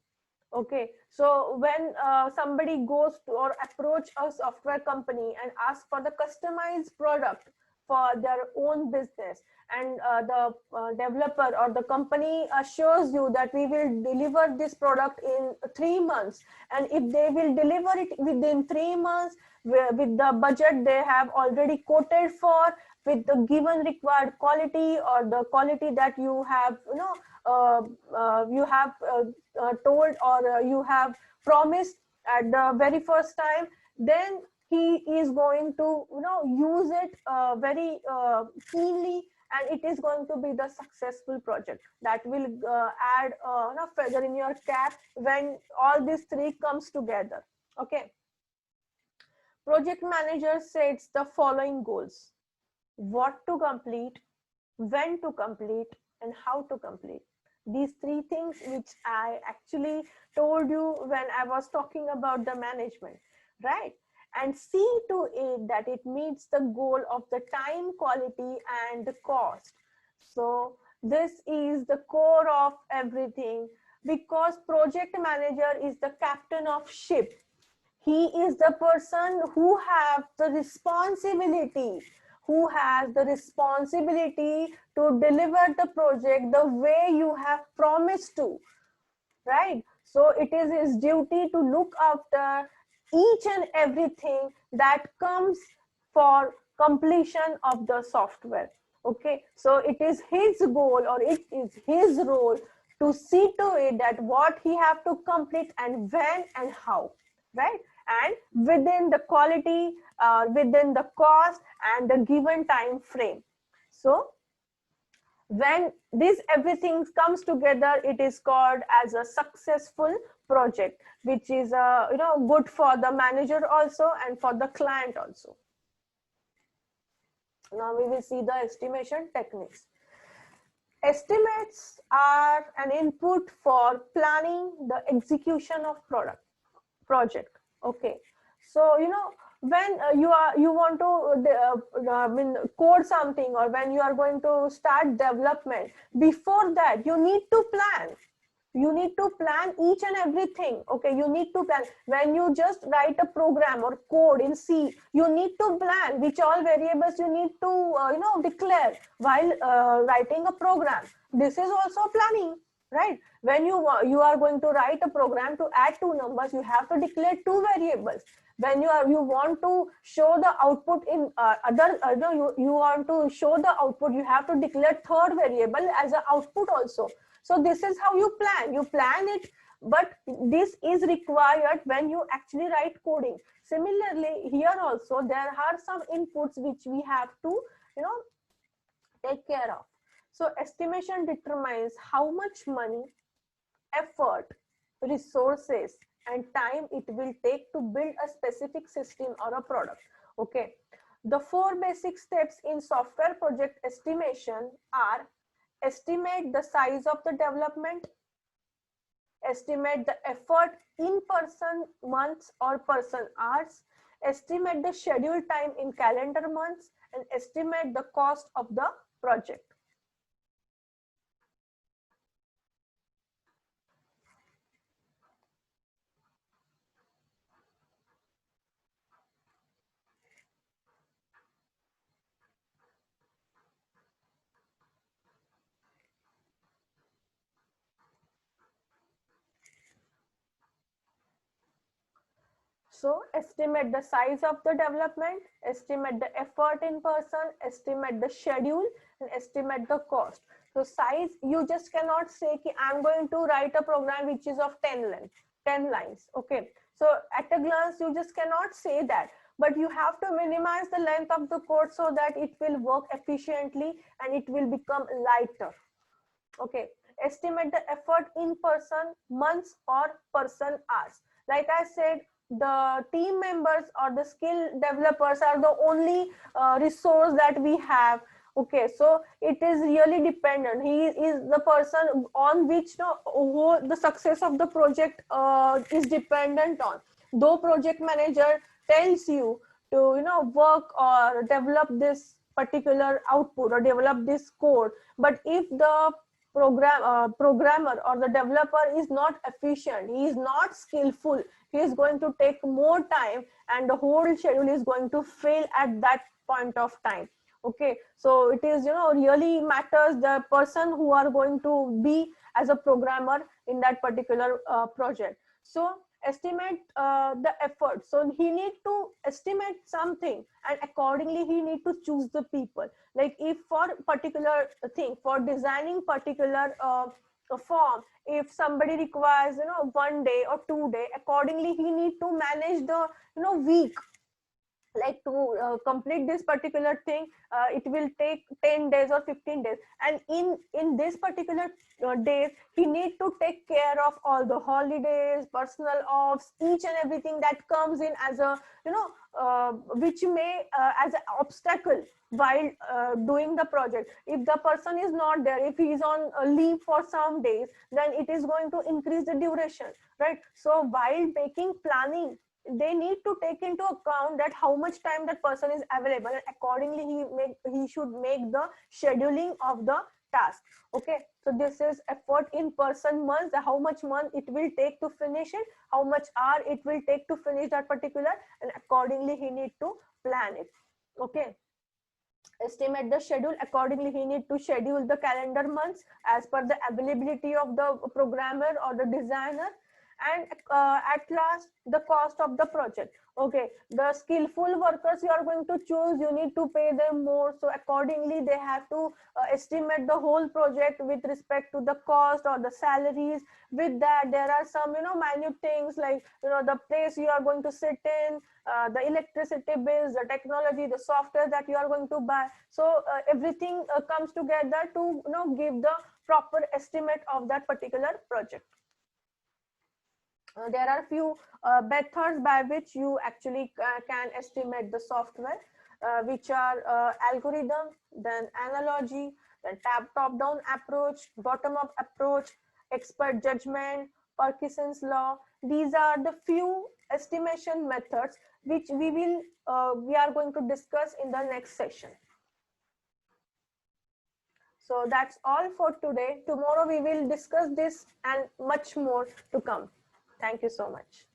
Okay, so when somebody goes to or approach a software company and ask for the customized product for their own business, and the developer or the company assures you that we will deliver this product in 3 months, and if they will deliver it within 3 months with the budget they have already quoted for, with the given required quality or the quality that you have told or you have promised at the very first time, then he is going to use it very keenly, and it is going to be the successful project that will add feather in your cap when all these three comes together. Okay. Project manager sets the following goals: what to complete, when to complete, and how to complete. These three things which I actually told you when I was talking about the management, right? And see to it that it meets the goal of the time, quality, and the cost. So this is the core of everything, because project manager is the captain of ship. He is the person who has the responsibility to deliver the project the way you have promised to, right? So it is his duty to look after each and everything that comes for completion of the software. Okay, so it is his goal or it is his role to see to it that what he have to complete and when and how, right? And within the quality, within the cost and the given time frame. So when this everything comes together, it is called as a successful project, which is good for the manager also and for the client also. Now we will see the estimation techniques. Estimates are an input for planning the execution of project. Okay, so when you want to code something, or when you are going to start development, before that you need to plan. You need to plan each and everything. Okay, you need to plan. When you just write a program or code in C, you need to plan which all variables you need to declare while writing a program. This is also planning, right? When you are going to write a program to add two numbers, you have to declare two variables. When you want to show the output in you want to show the output, you have to declare third variable as an output also. So this is how you plan it, but this is required when you actually write coding. Similarly, here also there are some inputs which we have to take care of. So estimation determines how much money, effort, resources, and time it will take to build a specific system or a product. Okay, the four basic steps in software project estimation are: estimate the size of the development, estimate the effort in person months or person hours, estimate the schedule time in calendar months, and estimate the cost of the project. So estimate the size of the development, estimate the effort in person, estimate the schedule, and estimate the cost. So size, you just cannot say I'm going to write a program which is of 10 lines. Okay. So at a glance, you just cannot say that, but you have to minimize the length of the code so that it will work efficiently and it will become lighter. Okay. Estimate the effort in person months or person hours. Like I said, the team members or the skill developers are the only resource that we have. Okay, so it is really dependent. He is the person on which who the success of the project is dependent on. Though project manager tells you to work or develop this particular output or develop this code, but if the programmer or the developer is not efficient, he is not skillful, he is going to take more time and the whole schedule is going to fail at that point of time. Okay, so it is really matters the person who are going to be as a programmer in that particular project. So estimate the effort. So he need to estimate something, and accordingly he need to choose the people. Like if for particular thing, for designing particular form, if somebody requires 1 day or 2 day, accordingly he need to manage the week. Like to complete this particular thing, it will take 10 days or 15 days, and in this particular days he need to take care of all the holidays, personal offs, each and everything that comes in as a which may as an obstacle while doing the project. If the person is not there, if he is on leave for some days, then it is going to increase the duration, right? So while making planning, they need to take into account that how much time that person is available, and accordingly he should make the scheduling of the task. Okay, so this is effort in person months, how much month it will take to finish it, how much hour it will take to finish that particular, and accordingly he need to plan it. Okay, estimate the schedule. Accordingly he need to schedule the calendar months as per the availability of the programmer or the designer. And at last, the cost of the project. Okay, the skillful workers you are going to choose, you need to pay them more, so accordingly they have to estimate the whole project with respect to the cost or the salaries. With that, there are some minute things like the place you are going to sit in, the electricity bills, the technology, the software that you are going to buy. So everything comes together to give the proper estimate of that particular project. There are few methods by which you actually can estimate the software, which are algorithm, then analogy, then top-down approach, bottom-up approach, expert judgment, Parkinson's law. These are the few estimation methods which we are going to discuss in the next session. So that's all for today. Tomorrow we will discuss this and much more to come. Thank you so much.